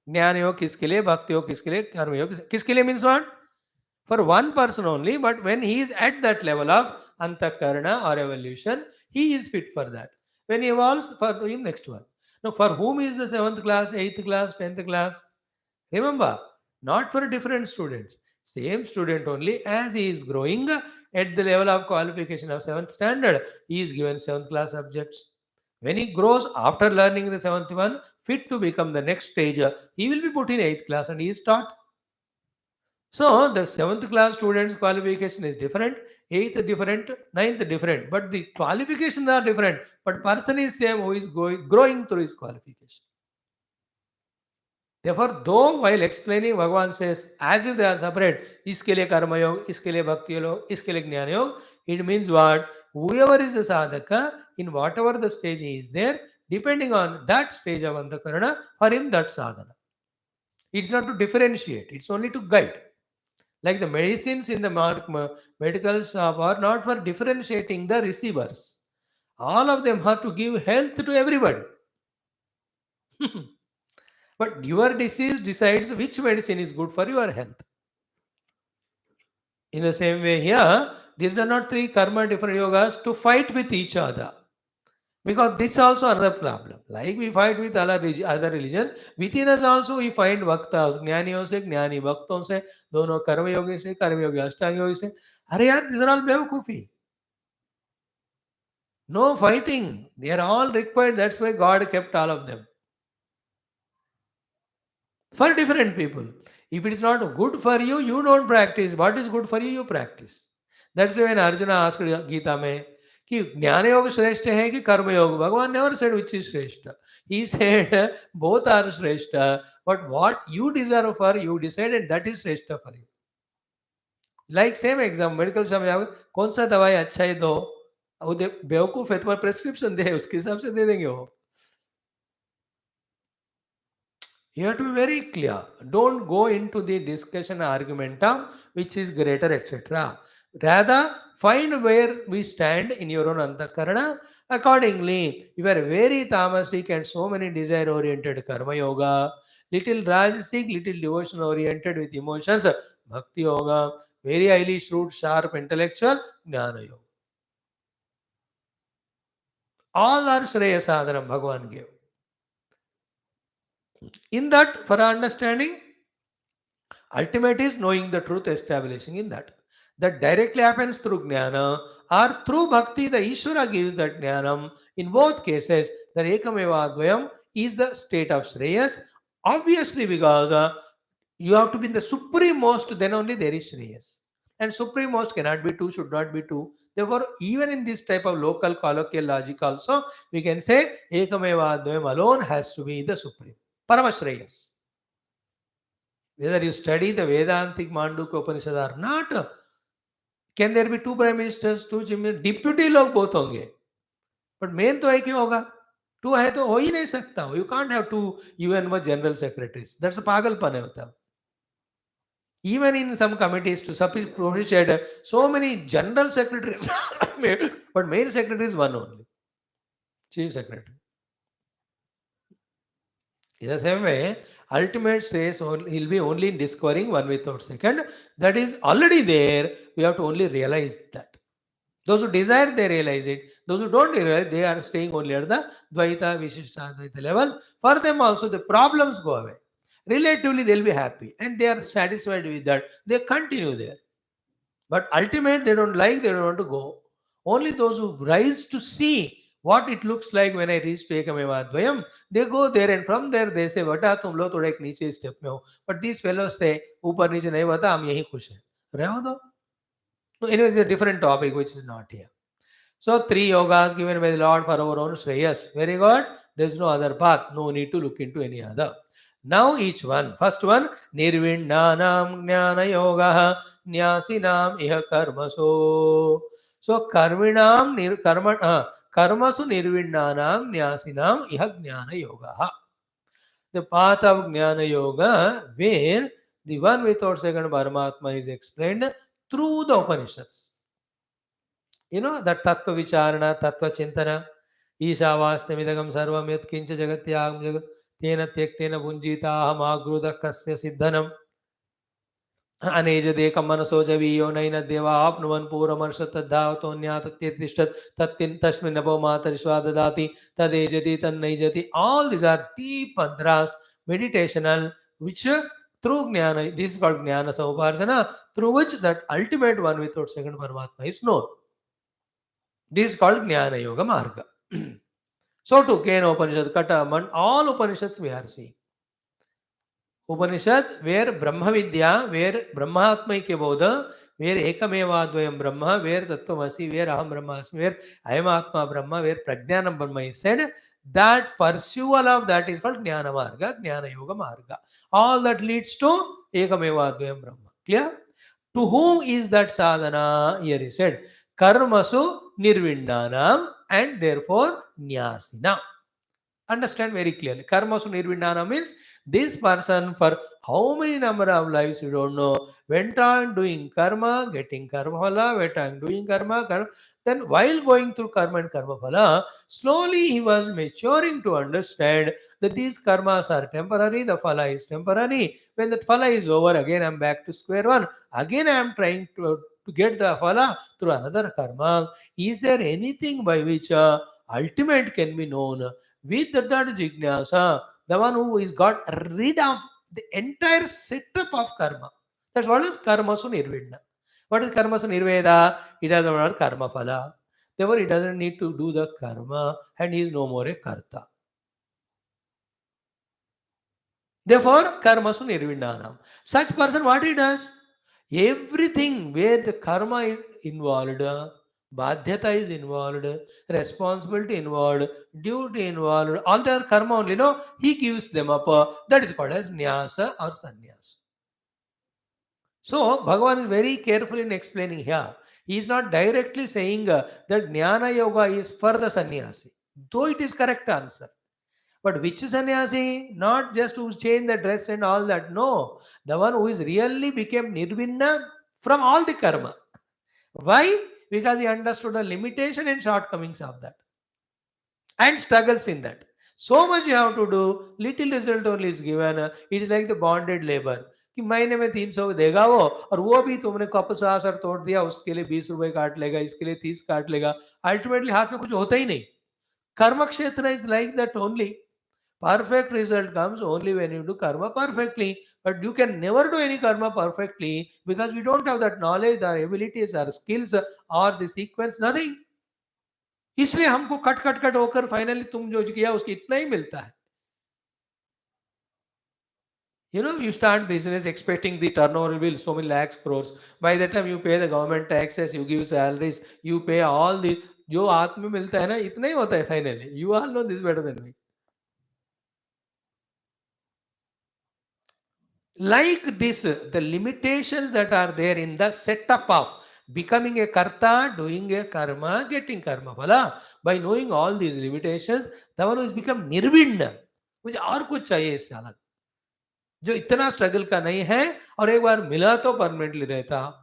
Jnana Yoga kiske liye, Bhakti Yoga kiske liye, Karma Yoga kiske liye means what? For one person only, but when he is at that level of Antakarana or evolution, he is fit for that. When he evolves, for him next one. Now, for whom is the 7th class, 8th class, 10th class? Remember, not for different students. Same student only, as he is growing at the level of qualification of 7th standard, he is given 7th class subjects. When he grows after learning the 7th one, fit to become the next stage, he will be put in 8th class and he is taught. So the 7th class student's qualification is different, 8th different, 9th different, but the qualifications are different. But person is same who is growing through his qualification. Therefore, though while explaining, Bhagavan says, as if they are separate, iske liye karma yoga, iske liye bhakti yoga, iske liye jnana yoga, it means what? Whoever is a sadhaka, in whatever the stage he is there, depending on that stage of antakarana, for him that sadhana. It's not to differentiate, it's only to guide. Like the medicines in the medical shop are not for differentiating the receivers. All of them are to give health to everybody. But your disease decides which medicine is good for your health. In the same way here, these are not three karma different yogas to fight with each other. Because this is also another problem. Like we fight with other religions, within us also we find bhaktas, ज्ञानियों से ज्ञानी भक्तों से दोनों कर्मयोगी से कर्मयोगी अष्टांग योगी से. अरे यार, these are all बेवकूफी. No fighting. They are all required. That's why God kept all of them. For different people. If it is not good for you, you don't practice. What is good for you, you practice. That's why when Arjuna asked Gita में कि ज्ञान योग श्रेष्ठ है कि कर्म योग, भगवान never said which is श्रेष्ठ. He said both are श्रेष्ठ, but what you deserve for you decide, and that is श्रेष्ठ for you. Like same exam, medical shop में कौन सा दवाई अच्छा है दो, वो बेवकूफ है, तुम्हारा प्रेस्क्रिप्शन दे, उसके हिसाब से दे देंगे वो. You have to be very clear. Don't go into the discussion argument of which is greater, etc. Rather, find where we stand in your own antakarana. Accordingly, you are very tamasic and so many desire-oriented karma yoga, little rajasic, little devotion-oriented with emotions, bhakti yoga, very highly shrewd, sharp, intellectual, jnana yoga. All are Shreya Sadhanam, Bhagavan gave. In that, for our understanding, ultimate is knowing the truth, establishing in that. That directly happens through jnana or through bhakti, the Ishvara gives that jnanam. In both cases, the Ekameva Advayam is the state of Shreyas. Obviously, because you have to be in the supreme most, then only there is Shreyas. And supreme most cannot be two, should not be two. Therefore, even in this type of local colloquial logic also, we can say Ekameva Advayam alone has to be the supreme. Paramashreyas. Whether you study the Vedantic Mandukya Upanishad or not, can there be two prime ministers, two chief ministers? Deputy लोग both होंगे, but main तो एक ही होगा. Two है तो हो ही नहीं सकता. You can't have two UN with general secretaries. That's a पागलपन है होता. Even in some committees to appreciate so many general secretaries, but main secretary is one only, chief secretary. In the same way, ultimate says he'll be only in discovering one without second. That is already there. We have to only realize that. Those who desire, they realize it. Those who don't realize, they are staying only at the Dvaita, Vishishta, Advaita level. For them also, the problems go away. Relatively, they'll be happy and they are satisfied with that. They continue there. But ultimate, they don't like, they don't want to go. Only those who rise to see what it looks like when I reach to Ekameva Advayam, they go there and from there they say, Vata, tum lo thoda ek niche step mein ho. But these fellows say, Upar niche nahi vata, hum yahi khush hain. Reho do. So anyway, it's a different topic which is not here. So three yogas given by the Lord for our own Shreyas. Very good. There's no other path. No need to look into any other. Now each one. First one, Nirvindanam Jnana Yoga Nyasinam Iha Karmaso. So Karminam Karmasu Nirvindanam Nyasinam Iha Jnana Yoga. The path of Jnana Yoga, where the one without second Paramatma is explained through the Upanishads. You know, that Tattva Vicharana, Tattva Chintana, Ishavastamidagam Sarvam Yat Kincha Jagatyam Jagat Tena Tyektena Bunjita Hamagruda Kasya Siddhanam Anejadekam Manasojaviyo Naina Deva Apnuvan Puramarshata Dhavato Nyata Tatin Tashmin Nabo Matarishwadadati Tadejati Tannaijati. All these are deep mantras, meditational, which through Jnana, this is called Jnana Samuparsana, through which that ultimate one without second Paramatma is known. This is called Jnana Yoga Marga. So to Kena Upanishad, Kata, all Upanishads we are seeing. Upanishad where Brahma Vidya, where Brahmatma Ke Bodha, where Ekameva Advayam Brahma, where Tattvamasi, where Aham Brahmasmi, where Ayam Atma Brahma, where Prajnanam Brahma is said, that pursual of that is called Jnana Marga, Jnana Yoga Marga. All that leads to Ekameva Advayam Brahma. Clear? To whom is that sadhana? Here he said, Karmasu Nirvindanam and therefore Nyasina. Understand very clearly. Karmasu nirvindana means this person for how many number of lives you don't know went on doing karma, getting karma phala, went on doing karma. Then while going through karma and karma phala, slowly he was maturing to understand that these karmas are temporary, the phala is temporary. When that phala is over, again I'm back to square one. Again I am trying to get the phala through another karma. Is there anything by which ultimate can be known? With that jignasa, the one who is got rid of the entire setup of karma. That's what is karma su nirveda. What is karma su nirveda? It has another karma phala. Therefore, he doesn't need to do the karma and he is no more a karta. Therefore, karma su nirvindanam. Such person, what he does? Everything where the karma is involved, badhyata is involved, responsibility involved, duty involved, all their karma only, no, he gives them up. That is called as nyasa or sannyas. So, Bhagavan is very careful in explaining here. He is not directly saying that jnana yoga is for the sannyasi, though it is correct answer. But which sannyasi? Not just who change the dress and all that. No. The one who is really became nirvinna from all the karma. Why? Because he understood the limitation and shortcomings of that and struggles in that. So much you have to do, little result only is given. It is like the bonded labor. कि महीने में 300 देगा वो और वो भी तुमने cup सासर तोड़ दिया उसके लिए 20 रुपए काट लेगा इसके लिए 30 काट लेगा अल्टीमेटली हाथ में कुछ होता ही नहीं कर्म क्षेत्र is like that only perfect result comes only when you do karma perfectly. But you can never do any karma perfectly because we don't have that knowledge, our abilities, our skills, or the sequence, nothing. इसलिए हमको cut cut cut होकर finally तुम जो किया उसकी इतना ही मिलता है. You know, you start business expecting the turnover will be so many lakhs crores. By the time you pay the government taxes, you give salaries, you pay all the जो हाथ में मिलता है ना इतना ही होता है finally. You all know this better than me. Like this, the limitations that are there in the setup of becoming a karta, doing a karma, getting karma phala, by knowing all these limitations, the one who has become nirvinna, मुझे और कुछ चाहिए इससे अलग जो इतना struggle का नहीं है और एक बार मिला तो परमानेंटली रहता.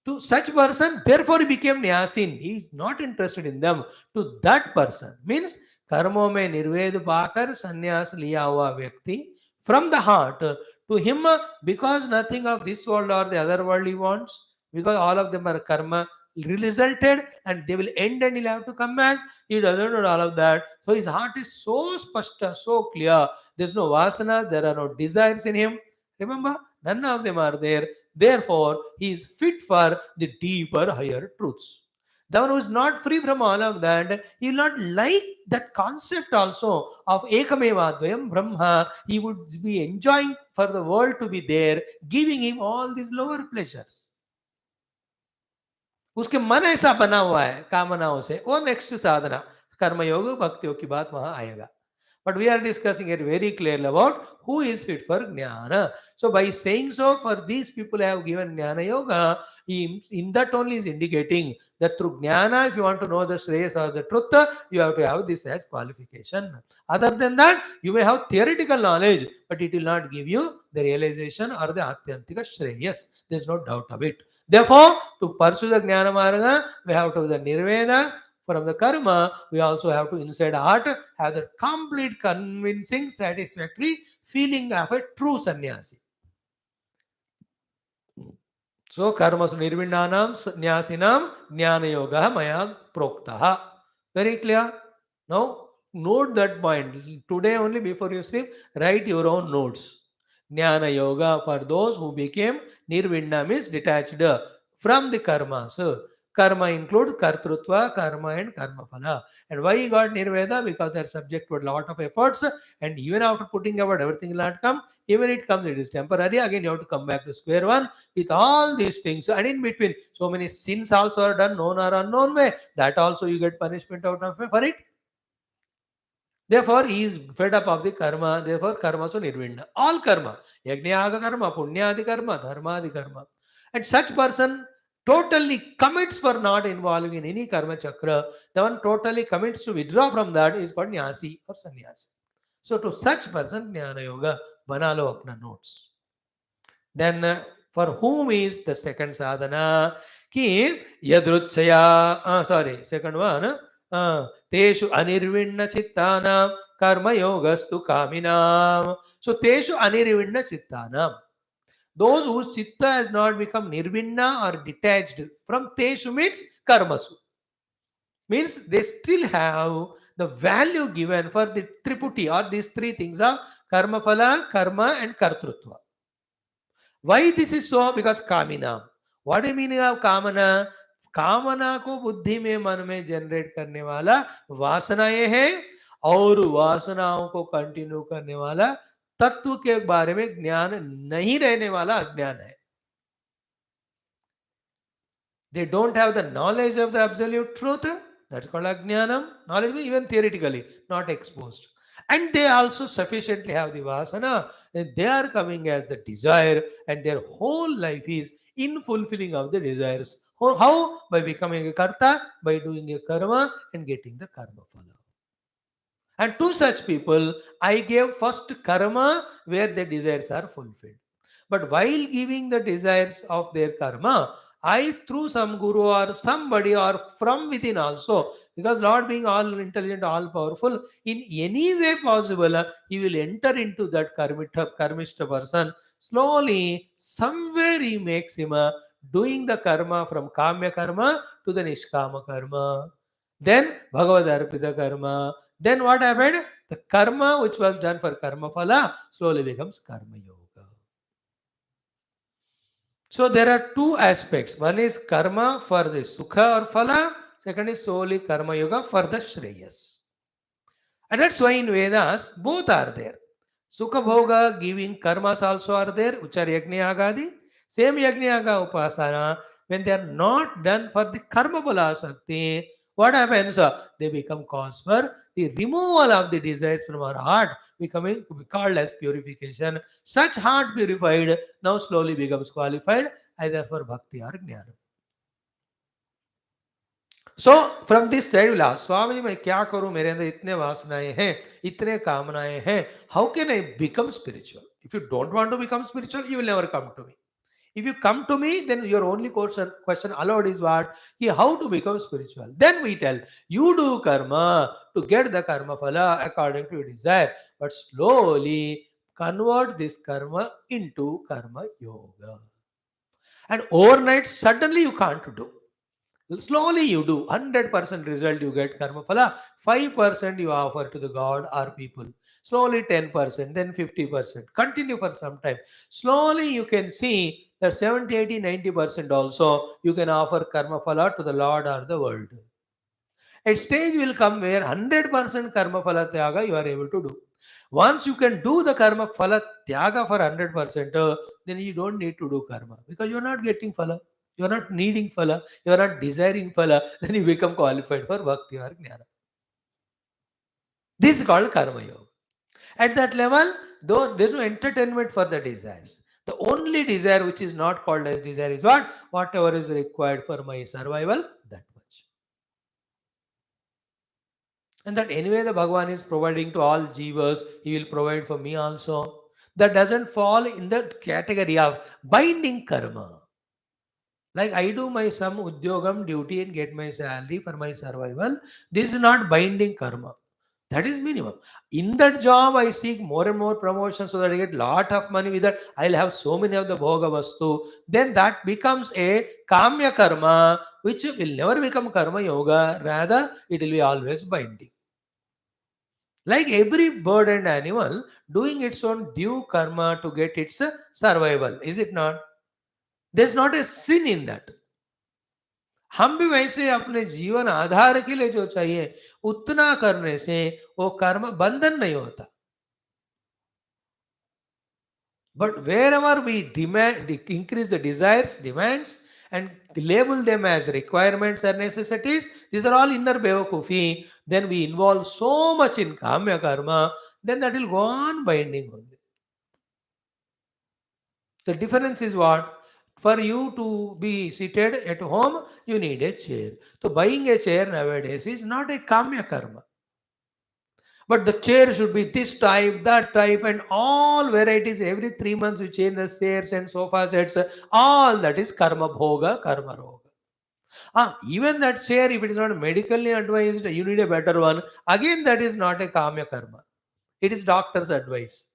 To such person, therefore he became Nyasin. He is not interested in them. To that person means कर्मों में निर्वेद पाकर संन्यास लिया हुआ व्यक्ति from the heart to him because nothing of this world or the other world he wants because all of them are karma resulted and they will end and he'll have to come back. He doesn't know all of that. So his heart is so spashta, so clear. There's no vasanas, there are no desires in him. Remember, none of them are there. Therefore, he is fit for the deeper, higher truths. The one who is not free from all of that, he will not like that concept also of Ekameva Dvayam Brahma. He would be enjoying for the world to be there, giving him all these lower pleasures. उसके मन ऐसा बना हुआ है कामनाओं से वो next साधना कर्मयोग भक्तियों की बात वहां आएगा. But we are discussing it very clearly about who is fit for Jnana. So by saying so, for these people I have given Jnana Yoga, in that only is indicating that through Jnana, if you want to know the Shreyas or the truth, you have to have this as qualification. Other than that, you may have theoretical knowledge, but it will not give you the realization or the Atyantika Shreyas. There is no doubt of it. Therefore, to pursue the Jnana Marga, we have to have the Nirveda. From the karma, we also have to inside heart have the complete convincing, satisfactory feeling of a true sannyasi. So karmas nirvindanam sannyasinam jnana yoga maya proktaha. Very clear? Now note that point. Today only before you sleep, write your own notes. Jnana yoga for those who became nirvinda means detached from the karmas. Karma include kartrutva, karma and karma phala. And why he got nirveda? Because they are subject to a lot of efforts and even after putting effort, everything will not come. Even it comes, it is temporary. Again, you have to come back to square one with all these things. And in between, so many sins also are done, known or unknown way. That also you get punishment out of for it. Therefore, he is fed up of the karma. Therefore, karma so nirvinda. All karma. Yajna karma, punya adi karma, dharma adi karma. And such person totally commits for not involving in any karma chakra, the one totally commits to withdraw from that is called nyasi or sannyasi. So to such person, Jnana Yoga, banalo apna notes. Then for whom is the second sadhana? Ki yadruchaya, second one, teshu anirvinna chittanam karma yogastu kaminam. So teshu anirvinna chittanam. Those whose chitta has not become nirvinna or detached from teshu means karmasu. Means they still have the value given for the triputi or these three things of karma phala, karma and kartrutva. Why this is so? Because kamina. What do you mean of kamana? कामना को बुद्धि में मन में generate करने वाला वासनाएं हैं और वासनाओं को कंटिन्यू करने वाला तत्व के बारे में ज्ञान नहीं रहने वाला अज्ञान है. They don't have the knowledge of the absolute truth. That's called ajnanam. Knowledge means even theoretically, not exposed. And they also sufficiently have the vasana. And they are coming as the desire, and their whole life is in fulfilling of the desires. How? By becoming a karta, by doing a karma and getting the karma phala. And to such people, I gave first karma where their desires are fulfilled. But while giving the desires of their karma, I through some guru or somebody or from within also, because Lord being all intelligent, all powerful, in any way possible, He will enter into that karmista person. Slowly, somewhere He makes him doing the karma from kamya karma to the nishkama karma. Then Bhagavad Arpita karma. Then what happened? The karma which was done for karma phala slowly becomes karma yoga. So there are two aspects. One is karma for the sukha or phala. Second is solely karma yoga for the shreyas. And that's why in Vedas both are there. Sukha bhoga giving karmas also are there, which are yajna agadi. Same yajna aga upasana, when they are not done for the karma phala sakti, what happens? They become cause for the removal of the desires from our heart, becoming called as purification. Such heart purified now slowly becomes qualified either for bhakti or jnana. So from this side will ask Swami मैं क्या करूं, मेरे अंदर इतने वासनाएं हैं, इतने कामनाएं हैं, how can I become spiritual? If you don't want to become spiritual you will never come to me. If you come to me, then your only question allowed is what? How to become spiritual. Then we tell, you do karma to get the karma phala according to your desire. But slowly convert this karma into karma yoga. And overnight, suddenly you can't do. Slowly you do. 100% result you get karma phala. 5% you offer to the God or people. Slowly 10%, then 50%. Continue for some time. Slowly you can see that 70, 80, 90% also you can offer karma phala to the Lord or the world. A stage will come where 100% karma phala tyaga you are able to do. Once you can do the karma phala tyaga for 100%, then you don't need to do karma because you are not getting phala. You are not needing phala. You are not desiring phala. Then you become qualified for bhakti or jnana. This is called karma yoga. At that level, though there is no entertainment for the desires. The only desire which is not called as desire is what? Whatever is required for my survival, that much. And that anyway the Bhagavan is providing to all jivas, He will provide for me also. That doesn't fall in the category of binding karma. Like I do my some udyogam duty and get my salary for my survival. This is not binding karma. That is minimum. In that job, I seek more and more promotions so that I get lot of money with that. I'll have so many of the bhoga vastu. Then that becomes a kamya karma, which will never become karma yoga. Rather, it will be always binding. Like every bird and animal doing its own due karma to get its survival. Is it not? There's not a sin in that. हम भी वैसे अपने जीवन आधार के लिए जो चाहिए उतना करने से वो कर्म बंधन नहीं होता. But wherever we demand, increase the desires, demands, and label them as requirements or necessities, these are all inner bevakufi. Then we involve so much in kamya karma, then that will go on binding only. The difference is what? For you to be seated at home, you need a chair. So buying a chair nowadays is not a kamya karma. But the chair should be this type, that type, and all varieties. Every 3 months you change the chairs and sofa sets. All that is karma bhoga, karma roga. Even that chair, if it is not medically advised, you need a better one. Again, that is not a kamya karma. It is doctor's advice.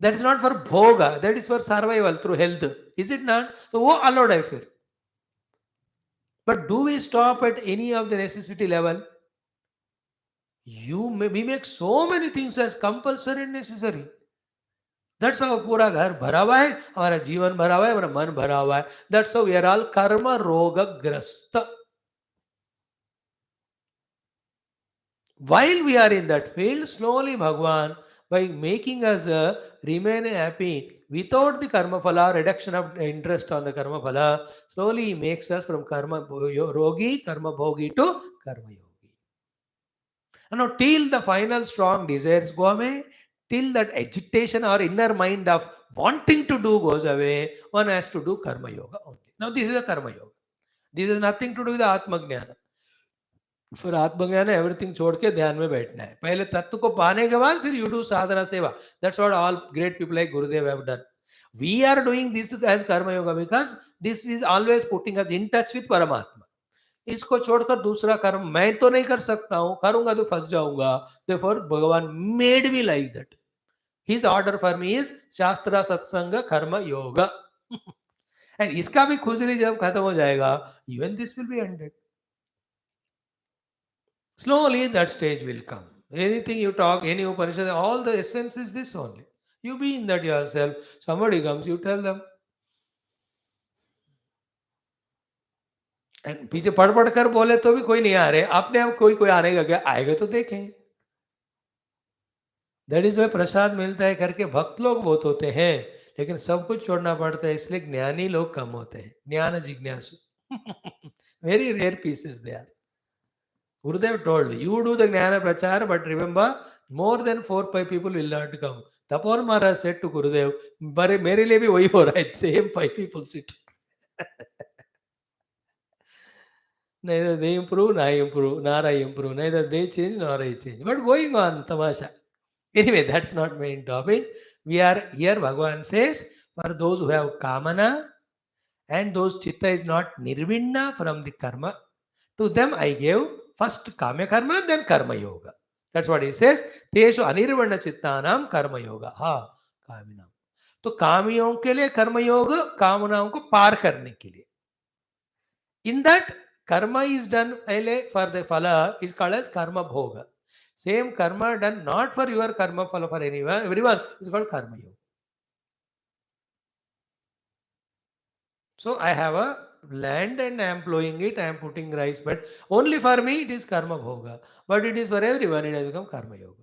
That is not for bhoga. That is for survival through health. Is it not? So, wo allowed I feel. But do we stop at any of the necessity level? We make so many things as compulsory and necessary. That's how पूरा घर भरा हुआ है, हमारा जीवन भरा हुआ है, हमारा मन भरा हुआ है. That's how we are all karma roga grasta. While we are in that field, slowly Bhagwan, by making us remain happy without the karma phala, reduction of interest on the karma phala, slowly he makes us from karma rogi, karma bhogi to karma yogi. And now, till the final strong desires go away, till that agitation or inner mind of wanting to do goes away, one has to do karma yoga only. Now, this is a karma yoga. This has nothing to do with Atma Jnana. फिर आत्मज्ञान है everything छोड़ के ध्यान में बैठना है. पहले तत्व को पाने के बाद फिर you do sadhana seva. That's what all great people like Gurudev have done. We are doing this as karma yoga because this is always putting us in touch with Paramatma. इसको छोड़कर दूसरा कर्म मैं तो नहीं कर सकता हूं, करूंगा तो फंस जाऊंगा. देयरफॉर भगवान made me like that. His order for me is शास्त्र सत्संग कर्म योगा. एंड इसका भी खुजली जब खत्म हो जाएगा, even this will be ended. Slowly that stage will come. Anything you talk, any Upanishad, all the essence is this only. You be in that yourself. Somebody comes, you tell them. And पीछे पढ़ पढ़ कर बोले तो भी कोई नहीं आ रहे. अपने आप कोई कोई आने का क्या आएगा तो देखें. दैट इज वे प्रसाद मिलता है करके भक्त लोग बहुत होते हैं, लेकिन सब कुछ छोड़ना पड़ता है, इसलिए ज्ञानी लोग कम होते हैं. ज्ञान जिज्ञासु very rare pieces they are. Gurudev told, you do the Jnana Prachar, but remember, more than 4-5 people will not come. Tapar Maharaj said to Gurudev, मेरे लिए भी वही हो रहा है, same 5 people sit. Neither they improve, nor I improve. Neither they change, nor I change. But going on, tamasha. Anyway, that's not main topic. We are here, Bhagavan says, for those who have kamana, and those chitta is not nirvinna from the karma, to them I gave first kamya karma, then karma yoga. That's what he says. Teshu anirvana chittanam karma yoga. कामिनाम. तो कामियों के लिए कर्म योग, कामनाओं को पार करने के लिए. In that, karma is done for the phala is called as karma bhoga. Same karma done not for your karma phala for everyone is called karma yoga. So I have a land and I am plowing it, I am putting rice, but only for me it is karma bhoga. But it is for everyone, it has become karma yoga.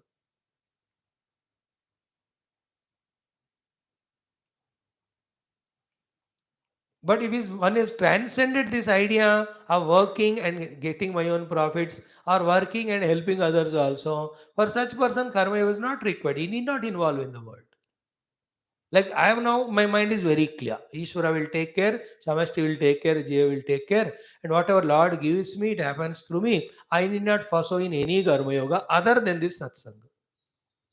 But if one is transcended this idea of working and getting my own profits, or working and helping others also, for such person karma yoga is not required. He need not involve in the world. Like I have now, my mind is very clear. Ishvara will take care, Samashti will take care, Jiva will take care, and whatever Lord gives me, it happens through me. I need not follow in any karma yoga other than this satsanga.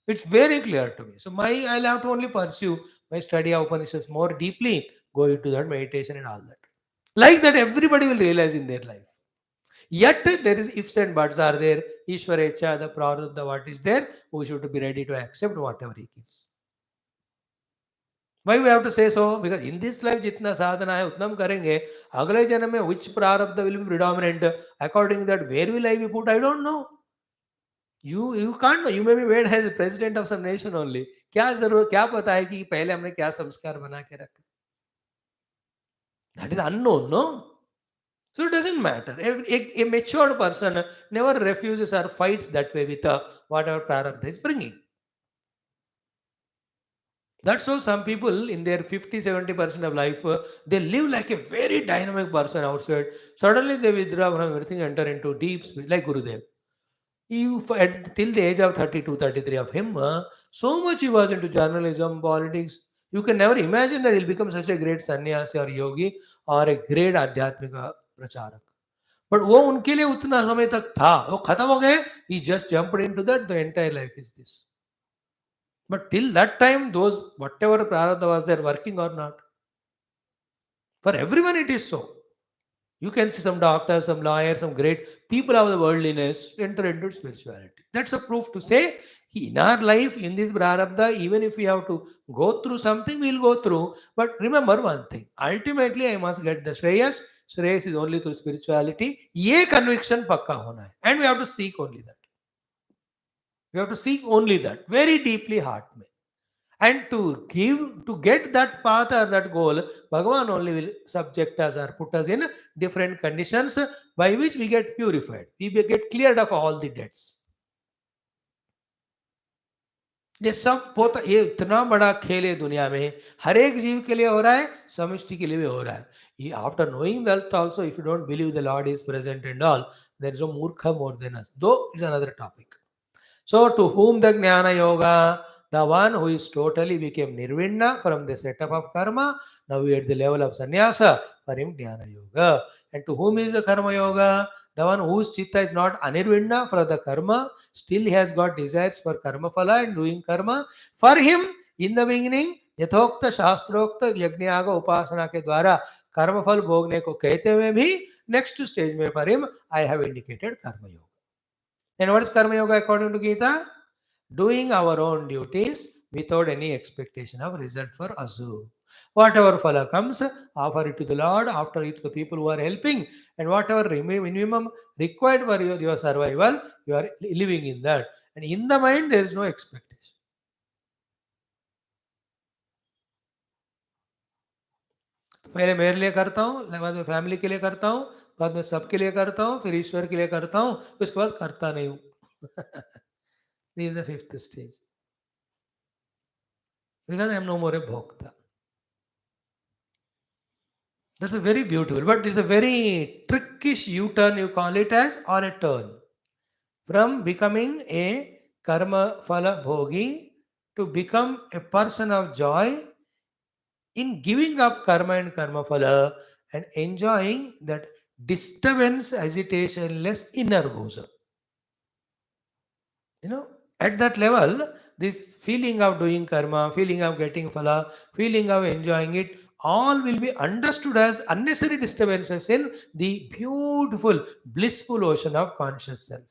It's very clear to me. So I'll have to only pursue my study of Upanishads more deeply, go into that meditation and all that. Like that, everybody will realize in their life. Yet there is ifs and buts are there. Ishwarecha, the prarabdha, what is there, we should be ready to accept whatever he gives. Why we have to say so? Because in this life, jitna sadhana hai, utnam karenge. Agle janam mein which prarabdha will be predominant? According to that, where will I be put? I don't know. You can't know. You may be made as a president of some nation only. क्या जरूरत, क्या पता है कि पहले हमने क्या संस्कार बना के रखा? That is unknown, no? So it doesn't matter. A matured person never refuses or fights that way with whatever prarabdha is bringing. That's why some people in their 50-70% of life, they live like a very dynamic person outside. Suddenly they withdraw from everything, enter into deep spirit, like Gurudev. Till the age of 32, 33 of him, so much he was into journalism, politics. You can never imagine that he'll become such a great sannyasi or yogi or a great आध्यात्मिक प्रचारक. But वो उनके लिए उतना समय तक था, वो खत्म हो गए. He just jumped into that. The entire life is this. But till that time, those whatever prarabdha was there working or not. For everyone, it is so. You can see some doctors, some lawyers, some great people of the worldliness enter into spirituality. That's a proof to say, in our life, in this prarabdha, even if we have to go through something, we'll go through. But remember one thing, ultimately I must get the Shreyas. Shreyas is only through spirituality. Ye conviction pakka hona hai. And we have to seek only that. We have to seek only that. Very deeply heart mein. And to get that path or that goal, Bhagavan only will subject us or put us in different conditions by which we get purified. We get cleared of all the debts. ये सब पोता ये इतना बड़ा खेल है दुनिया में, हर एक जीव के लिए हो रहा है, समष्टि के लिए भी हो रहा है. ये after knowing that also, if you don't believe the Lord is present and all, there is no murkha more than us. Though it's another topic. So to whom the Jnana Yoga, the one who is totally became Nirvinna from the setup of karma, now we are at the level of sannyasa, for him Jnana Yoga. And to whom is the Karma Yoga? The one whose chitta is not anirvinna for the karma, still he has got desires for karma phala and doing karma. For him, in the beginning, यथोक्त शास्त्रोक्त यज्ञयाग उपासना के द्वारा कर्मफल भोगने को कहते हुए भी नेक्स्ट स्टेज में for him I have indicated कर्मयोग. And what is Karma Yoga according to Gita? Doing our own duties without any expectation of result for us. Whatever phala comes, offer it to the Lord, after it to the people who are helping, and whatever minimum required for your survival, you are living in that. And in the mind, there is no expectation. पहले मेरे लिए करता हूँ, बाद में family के लिए करता हूँ, बाद में सबके लिए करता हूँ, फिर ईश्वर के लिए करता हूँ, उसके बाद करता नहीं हूँ. This is the fifth stage. Because I am no more a bhokta. That's a very beautiful, but it's a very trickish U-turn, you call it as, or a turn. From becoming a karma phala bhogi to become a person of joy in giving up karma and karma phala and enjoying that disturbance, agitationless inner bosom. At that level, this feeling of doing karma, feeling of getting phala, feeling of enjoying it, all will be understood as unnecessary disturbances in the beautiful, blissful ocean of conscious self.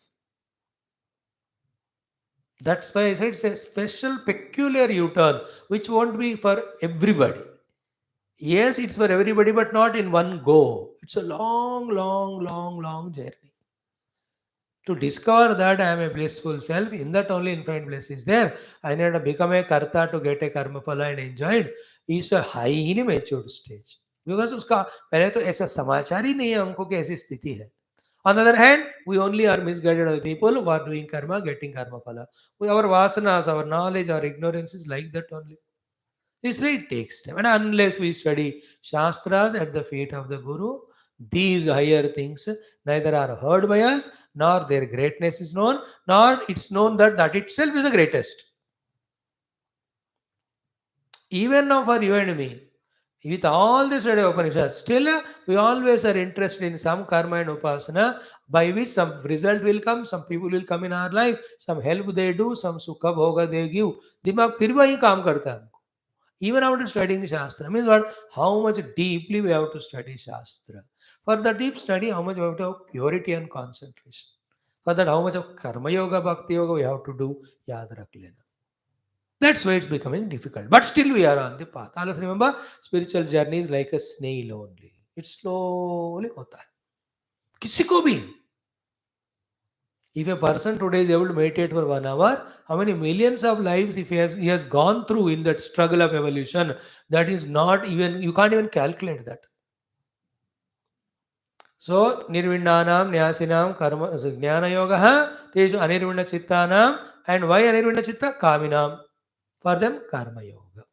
That's why I said it's a special, peculiar U-turn, which won't be for everybody. Yes, it's for everybody, but not in one go. It's a long, long, long, long journey. To discover that I am a blissful self, in that only infinite bliss is there. I need to become a karta to get a karma phala and enjoy it. Is a highly matured stage. Because उसका पहले तो ऐसा समाचार ही नहीं है हमको कि ऐसी स्थिति है. On the other hand, we only are misguided by people who are doing karma, getting karma phala. Our vasanas, our knowledge, our ignorance is like that only. This way it takes time. And unless we study Shastras at the feet of the Guru, these higher things neither are heard by us, nor their greatness is known, nor it's known that that itself is the greatest. Even now for you and me, with all the study of Upanishads, still we always are interested in some karma and upasana by which some result will come, some people will come in our life, some help they do, some sukha bhoga they give. दिमाग फिर वही काम करता है. Even after studying Shastra, means what? How much deeply we have to study Shastra. For the deep study, how much we have to have purity and concentration. For that, how much of Karma Yoga, Bhakti Yoga we have to do, Yad Rakh Lena. That's why it's becoming difficult. But still we are on the path. Always remember, spiritual journey is like a snail only. It slowly hota hai. किसी को भी. If a person today is able to meditate for 1 hour, how many millions of lives if he has gone through in that struggle of evolution, that is not even, you can't even calculate that. So, nirvinnanam, nyasinam, karma, jnana yoga, teju anirvinna chittanam, and why anirvinna chitta? Kaminam. For them, karma yoga.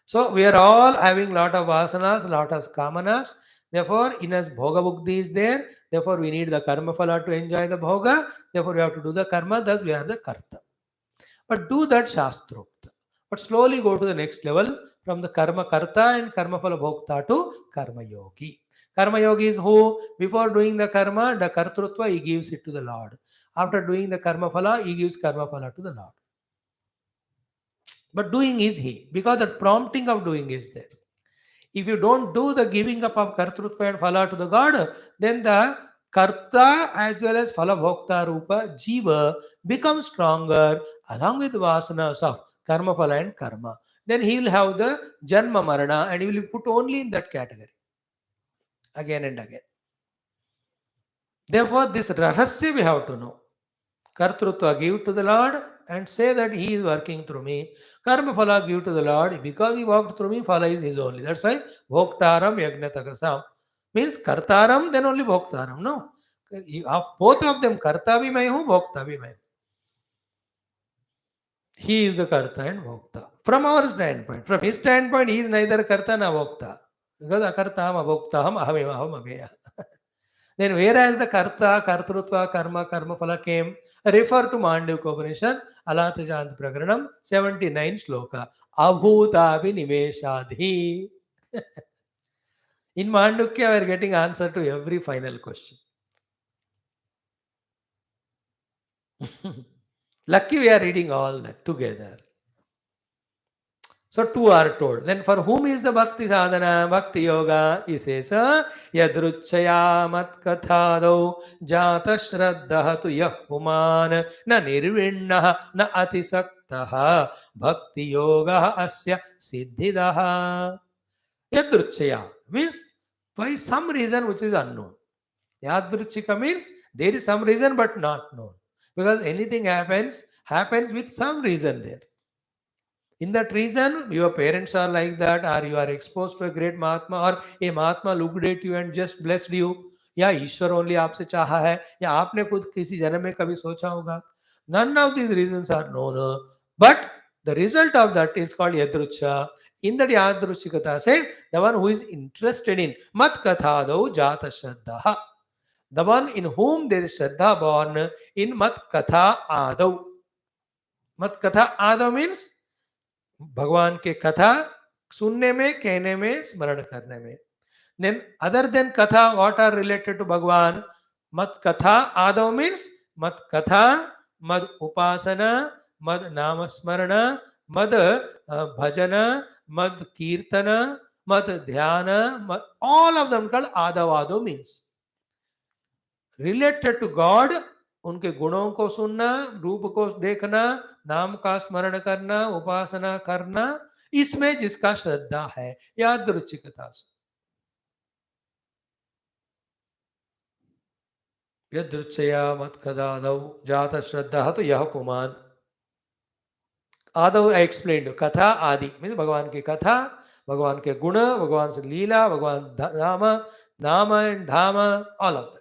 So, we are all having lot of vasanas, lot of kamanas. Therefore, in us bhoga buddhi is there. Therefore, we need the karma phala to enjoy the bhoga. Therefore, we have to do the karma. Thus, we are the karta. But do that shastrokta. But slowly go to the next level from the karma karta and karma phala bhokta to karma yogi. Karma yogi is who, before doing the karma, the kartrutva, he gives it to the Lord. After doing the karma phala, he gives karma phala to the Lord. But doing is he, because the prompting of doing is there. If you don't do the giving up of kartrutva and phala to the God, then the karta as well as phala bhokta rupa jiva becomes stronger along with vasanas of karma phala and karma. Then he will have the janma marana and he will be put only in that category again and again. Therefore, this rahasya we have to know. Kartrutva give to the Lord and say that he is working through me. Karma phala give to the Lord because he worked through me, phala is his only. That's why bhoktaram yagnatakasam means kartaram, then only bhoktaram. No, of both of them, karta bhi main hu, bhokta bhi main. He is the karta and bhokta. From our standpoint, from his standpoint, he is neither karta nor bhokta. Because akartaham abhoktaham ahamevaham aveya. Then whereas the karta, kartrutva, karma, karma phala came, refer to Mandukya Upanishad, Alata Chant Prakaranam, 79 shloka. Abhutavi niveshadhi. In Mandukya, we are getting answer to every final question. Lucky we are reading all that together. So two are told. Then for whom is the bhakti sadhana, bhakti yoga? He says, yadruchaya mat kathadau jata shraddha tu yah puman na nirvinnaha na atisaktaha bhakti yoga asya siddhidaha. Yadruchaya means by some reason which is unknown. Yadruchika means there is some reason but not known. Because anything happens with some reason there. In that reason, your parents are like that, or you are exposed to a great Mahatma, or a Mahatma looked at you and just blessed you, या ईश्वर only आपसे चाहा है, या आपने खुद किसी जन्म में कभी सोचा होगा. None of these reasons are known, but the result of that is called yadrucha. In that yadruchikata say, the one who is interested in mat kathadau jata shraddha, the one in whom there is shraddha born in mat katha adau. Mat katha adau means भगवान के कथा सुनने में, कहने में, स्मरण करने में. Then other than katha, what are related to Bhagwan? Mat katha adav means mat katha, mad upasana, mad namasmarana, mad bhajana, mad kirtana, mad dhyana, all of them called adav means related to God. उनके गुणों को सुनना, रूप को देखना, नाम का स्मरण करना, उपासना करना, इसमें जिसका श्रद्धा है, यादृच्छिकता से. यदृच्छया मत्कदादौ जात श्रद्धा तो यह पुमान. आदौ आई एक्सप्लेन्ड, कथा आदि मीन्स भगवान की कथा, भगवान के गुण, भगवान से लीला, भगवान नाम and Dham, all of that.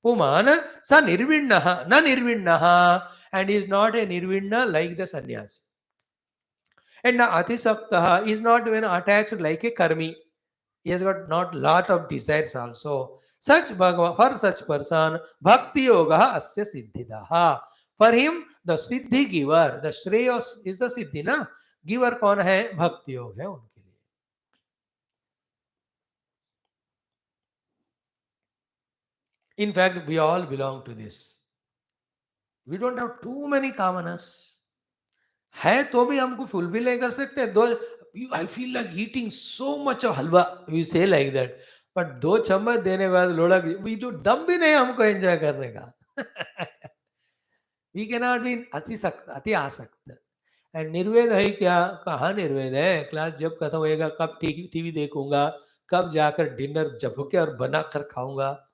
Puman sa nirvinnaha, na nirvinnaha, and is not a nirvinna like the sannyasi. And na atisaktaha is not even attached like a karmi. He has got not lot of desires also. Such for such person, bhakti yoga asya siddhidaha. For him, the siddhi giver, the shreyas is the siddhi na. Giver कौन है? भक्ति योग है उनके लिए. In fact, we all belong to this. We don't have too many kamanas. है तो भी हमको फुलफिल नहीं कर सकते. दो, I feel like eating so much of halwa. We say like that. But दो चम्मच देने बाद लोड़ा, we do दम भी नहीं हमको एंजॉय करने का. We cannot be अति आसक्त. एंड निर्वेद है क्या? कहाँ निर्वेद है? क्लास जब खत्म होएगा, कब टीवी देखूंगा, कब जाकर डिनर झपके और बनाकर खाऊंगा.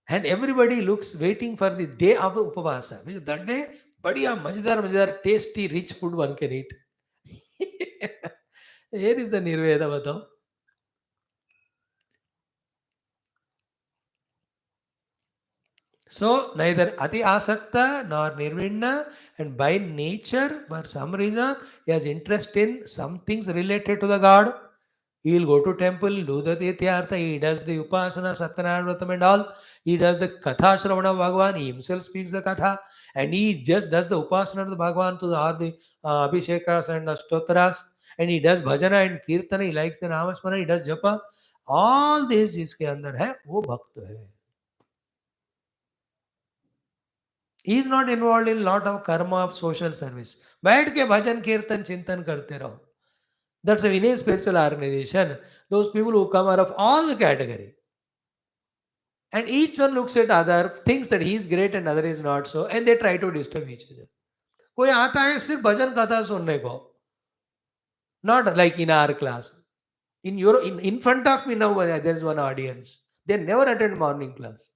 And everybody looks waiting for the day of Upavasa. Because that day, बढ़िया मजेदार tasty rich food one can eat. Here is the Nirveda बताओ. So neither Ati Asakta nor Nirvinna, and by nature, for some reason, he has interest in some things related to the God. He will go to temple, do the Tityartha, he does the Upasana, Satyanarayana Vratam and all. He does the Katha Shravana of Bhagavan, he himself speaks the Katha, and he just does the Upasana of the Bhagavan to the Abhishekas and Stotras. and he does bhajana and kirtana, he likes the namasmara, he does japa, all this जिसके अंदर है वो भक्त है. He is not involved in lot of karma of social service. बैठ के भजन कीर्तन चिंतन करते रहो. That's a Vinay spiritual organization. Those people who come are of all the category. And each one looks at other, thinks that he is great and other is not so, and they try to disturb each other. कोई आता है सिर्फ भजन कथा सुनने को. Not like in our class. In front of me now, there is one audience. They never attend morning class.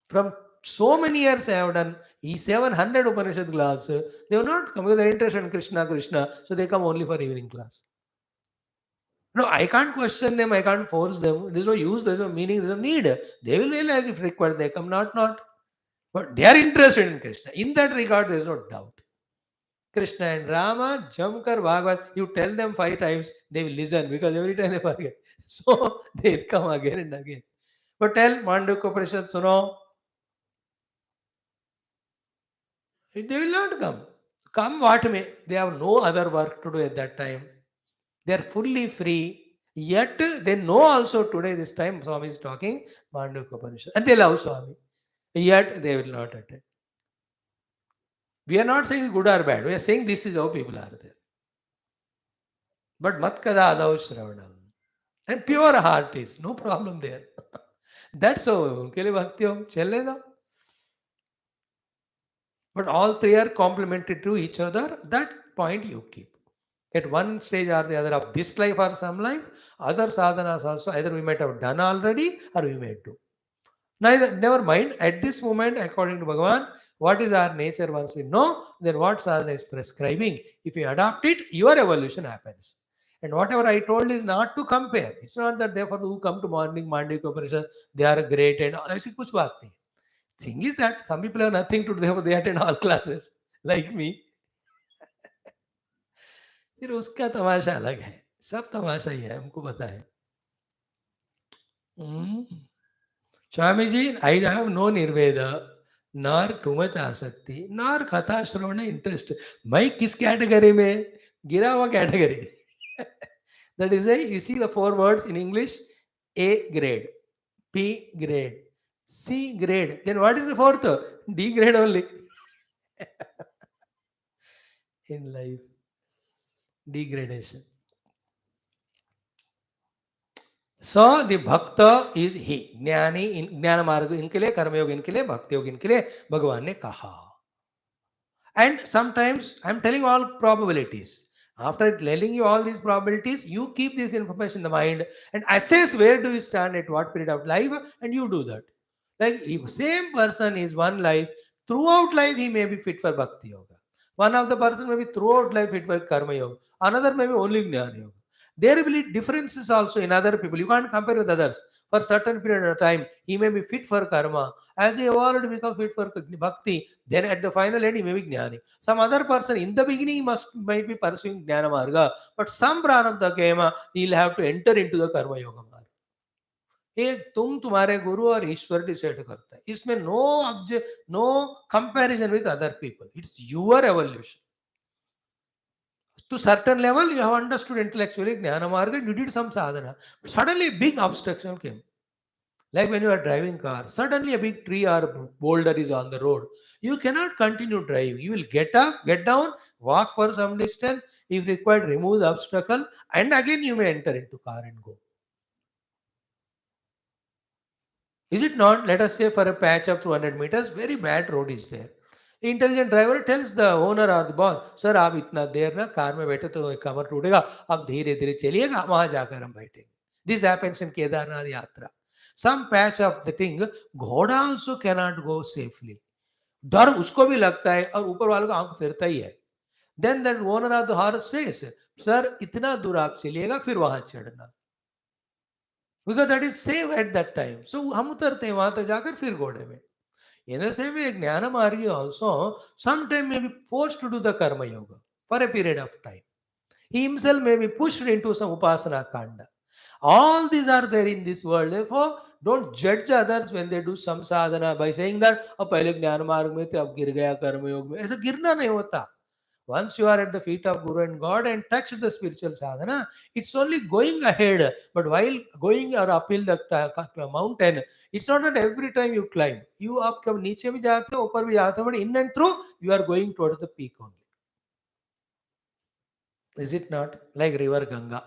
From so many years I have done 700 Upanishad class. They have not come because they are interested in Krishna, so they come only for evening class. No, I can't question them, I can't force them. There's no use, there's no meaning, there's no need. They will realize if required, they come, not. But they are interested in Krishna. In that regard, there's no doubt. Krishna and Rama, Jamkar, Bhagavat, you tell them 5 times, they will listen because every time they forget. So they'll come again and again. But tell Mandukya Upanishad, Suno, they will not come. Come what may. They have no other work to do at that time. They are fully free. Yet they know also today, this time Swami is talking, Mandukya Upanishad. And they love Swami. Yet they will not attend. We are not saying good or bad. We are saying this is how people are there. But mat kada adav shravanam. And pure heart is, no problem there. That's how उनके लिए भक्ति हो चले ना. But all 3 are complementary to each other. That point you keep. At one stage or the other of this life or some life, other sadhanas also, either we might have done already or we may do. Never mind. At this moment, according to Bhagavan, what is our nature once we know, then what sadhana is prescribing. If you adopt it, your evolution happens. And whatever I told is not to compare. It's not that therefore who come to morning Mandukya Upanishad, they are great and ऐसी कुछ बात नहीं. Thing is that some people have nothing to do, therefore they attend all classes, like me. फिर उसका तमाशा अलग है. सब तमाशा ही है, हमको पता है. Swami ji, I have no nirveda, nor too much आसक्ति, nor कथा श्रवण इंटरेस्ट. मैं किस कैटेगरी में? गिरा हुआ category. That is why you see the 4 words in English: A grade, B grade, C grade. Then what is the 4th? D grade only. In life, degradation. So the bhakta is he. Jnani, ज्ञान मार्ग इनके लिए, कर्मयोग इनके लिए, भक्ति योग इनके लिए भगवान ने कहा. And sometimes I am telling all probabilities. After telling you all these probabilities, you keep this information in the mind and assess where do you stand at what period of life, and you do that. Like if same person is one life, throughout life he may be fit for bhakti yoga. One of the person may be throughout life fit for karma yoga. Another may be only jnana yoga. There will be differences also in other people. You can't compare with others. For certain period of time, he may be fit for karma. As he evolved, become fit for bhakti. Then at the final end, he may be jnani. Some other person in the beginning might be pursuing jnana marga, but some prarabdha kema, he'll have to enter into the karma yoga marga. ये तुम तुम्हारे गुरु और ईश्वर decide करता है. इसमें no object, no comparison with other people. It's your evolution. To certain level, you have understood intellectually Jnana Marga, you did some sadhana. Suddenly, big obstruction came. Like when you are driving car, suddenly a big tree or boulder is on the road. You cannot continue driving. You will get up, get down, walk for some distance. If required, remove the obstacle, and again you may enter into car and go. Is it not? Let us say for a patch of 200 meters, very bad road is there. Intelligent driver tells the owner और the boss, sir आप इतना देर ना car में बैठे तो कमर टूटेगा, आप धीरे धीरे चलिएगा, वहां जाकर हम बैठेंगे. दिस हैपेंस इन केदारनाथ यात्रा. सम पैच ऑफ द थिंग, घोड़ा also can not go safely. डर उसको भी लगता है और ऊपर वालों का आंख फिरता ही है. Then that owner of the horse says, sir इतना दूर आप चलिएगा, फिर वहां चढ़ना, because that is safe at that time. So हम उतरते हैं वहां तक जाकर फिर घोड़े में. In the same way, Jnana Margi also sometime may be forced to do the Karma Yoga for a period of time. He himself may be pushed into some Upasana Kanda. All these are there in this world. Therefore, don't judge others when they do some sadhana by saying that, "अब पहले ज्ञान मार्ग में थे, अब गिर गया कर्म योग में." ऐसा गिरना नहीं होता. Once you are at the feet of Guru and God and touch the spiritual sadhana, it's only going ahead. But while going or uphill the mountain, it's not that every time you climb. You up come नीचे भी जाते हो, ऊपर भी जाते हो, but in and through you are going towards the peak only. Is it not? Like river Ganga.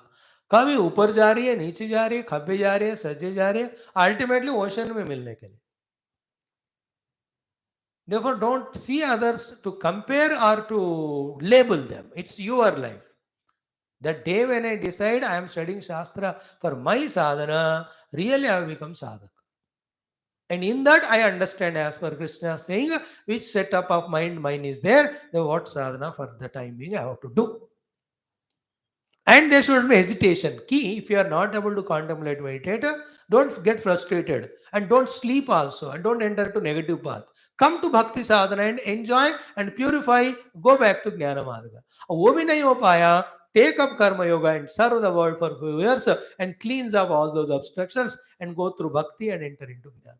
कभी ऊपर जा रही है, नीचे जा रही है, खब्बे जा रही है, सज्जे जा रही है, अल्टीमेटली ओशन में मिलने के लिए. Therefore, don't see others to compare or to label them. It's your life. The day when I decide I am studying Shastra for my sadhana, really I have become sadhak. And in that I understand, as per Krishna saying, which setup of mind mine is there, then what sadhana for the time being I have to do. And there should be hesitation. Key, if you are not able to contemplate, meditate, don't get frustrated and don't sleep also and don't enter into negative path. Come to Bhakti Sadhana and enjoy and purify, go back to Jnana Marga. वो भी नहीं हो पाया, take up Karma Yoga and serve the world for few years and cleanse up all those obstructions and go through Bhakti and enter into Jnana.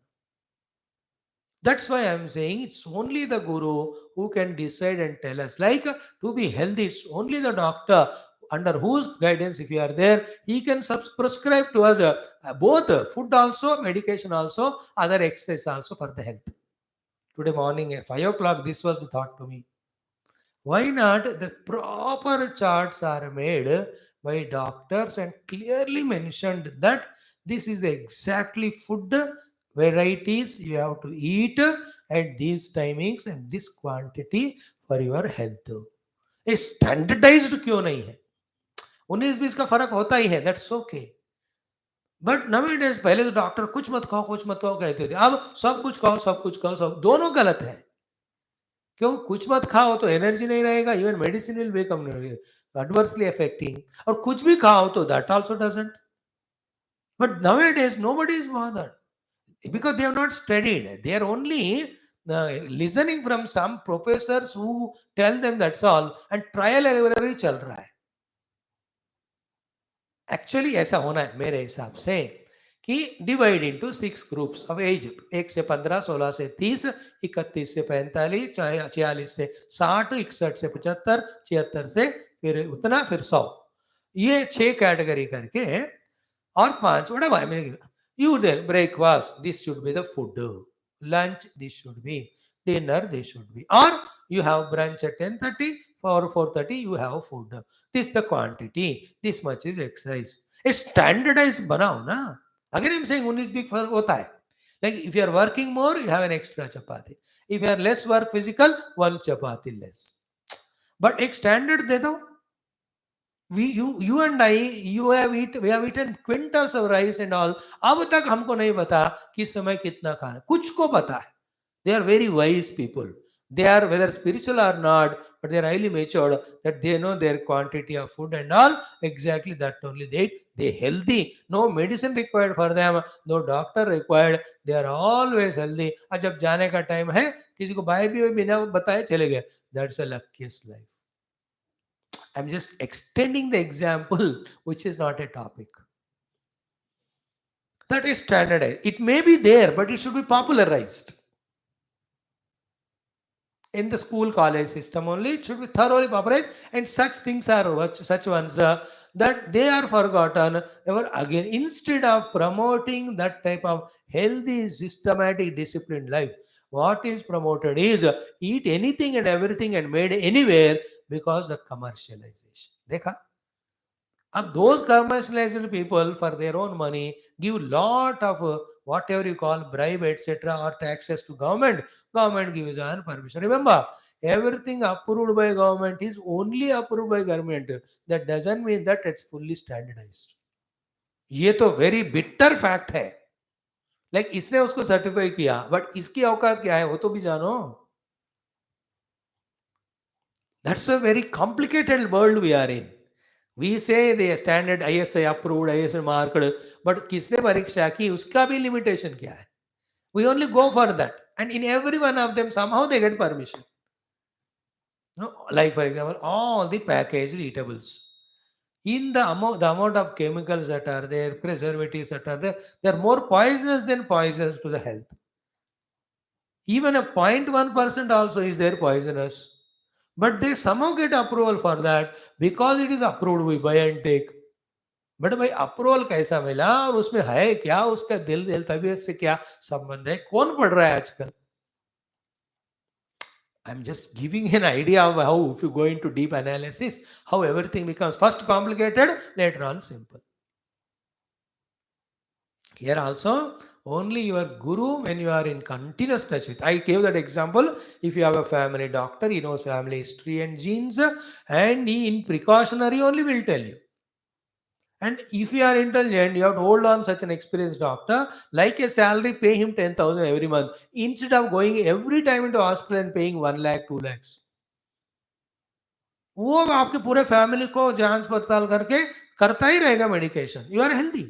That's why I'm saying it's only the Guru who can decide and tell us. Like to be healthy, it's only the doctor under whose guidance, if you are there, he can prescribe to us both food also, medication also, other exercise also for the health. Today morning at 5 o'clock, this was the thought to me. Why not? The proper charts are made by doctors and clearly mentioned that this is exactly food varieties you have to eat at these timings and this quantity for your health. ये standardised क्यों नहीं है? 19-20 का फर्क होता ही है, that's okay. But nowadays पहले तो डॉक्टर कुछ मत खाओ कहते थे. अब सब कुछ खाओ, सब कुछ खाओ, सब दोनों गलत है. क्यों? कुछ मत खाओ तो एनर्जी नहीं रहेगा, even medicine will become adversely affecting. और कुछ भी खाओ तो that also doesn't. But nowadays nobody is bothered because they have not studied. They are only listening from some professors who tell them that's all and trial error ही चल रहा है. Actually ऐसा होना है मेरे हिसाब से कि divide into 6 groups of age. 1 से 15, 16 से 30, 31 से 45, 46 से 60, 61 से 75, 76 से फिर उतना, फिर 100. ये 6 कैटेगरी करके और 5 whatever you then breakfast, this should be the food. Lunch, this should be. Dinner, this should be. Or you have brunch at 10:30, for 4:30 you have food. This the quantity, this much is exercise. A standardized बनाओ ना. Again I'm saying 19-20 फर्क होता है. Like if you are working more, you have an extra chapati. If you are less work physical, 1 chapati less. But एक standard दे दो. You and I, we have eaten quintals of rice and all. अब तक हमको नहीं पता किस समय कितना खाना. कुछ को पता है. They are very wise people. They are whether spiritual or not, but they are highly matured that they know their quantity of food and all. Exactly that only they healthy. No medicine required for them. No doctor required. They are always healthy. और जब जाने का time है किसी को bye भी बिना बताए चले गए. That's the luckiest life. I'm just extending the example, which is not a topic. That is standardized. It may be there, but it should be popularized. In the school college system only, it should be thoroughly popularized, and such things are such ones that they are forgotten. Ever again, instead of promoting that type of healthy, systematic, disciplined life, what is promoted is eat anything and everything and made anywhere because the commercialization. देखा? And those commercialized people for their own money give lot of whatever you call bribe, etc., or taxes to government. Government gives an permission. Remember, everything approved by government is only approved by government. That doesn't mean that it's fully standardized. ये तो very bitter fact है. Like इसने उसको certify किया, but इसकी औकात क्या है वो तो भी जानो. That's a very complicated world we are in. We say the standard ISI approved, ISI marked, but किसने परीक्षा की उसका भी limitation क्या है? We only go for that, and in every one of them somehow they get permission. No, like for example, all the packaged eatables. In the amount of chemicals that are there, preservatives that are there, they are more poisonous than poisonous to the health. Even a 0.1% also is there poisonous. But they somehow get approval for that because it is approved, we buy and take. But भाई approval कैसा मिला और उसमें है क्या, उसका दिल दिल तबीयत से क्या संबंध है, कौन पढ़ रहा है आजकल? I'm just giving an idea of how, if you go into deep analysis, how everything becomes first complicated, later on simple. Here also, only your guru, when you are in continuous touch with. I gave that example. If you have a family doctor, he knows family history and genes, and he in precautionary only will tell you. And if you are intelligent, you have to hold on such an experienced doctor, like a salary, pay him 10,000 every month, instead of going every time into hospital and paying 1 lakh, 2 lakhs. वो आपके पूरे family को जांच पड़ताल करके करता ही रहेगा medication. You are healthy.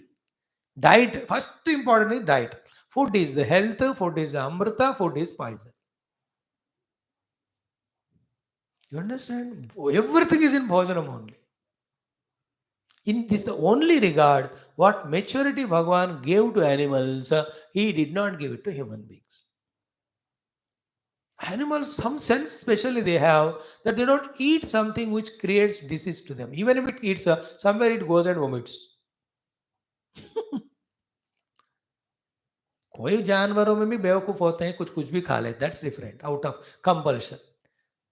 Diet first important is diet. Food is the health, food is the amrit, food is poison. You understand? Everything is in bhojanam only. In this the only regard what maturity Bhagavan gave to animals, he did not give it to human beings. Animals, some sense specially they have, that they don't eat something which creates disease to them. Even if it eats, somewhere it goes and vomits. कोई जानवरों में भी बेवकूफ होते हैं, कुछ कुछ भी खा लेते. That's different, out of compulsion.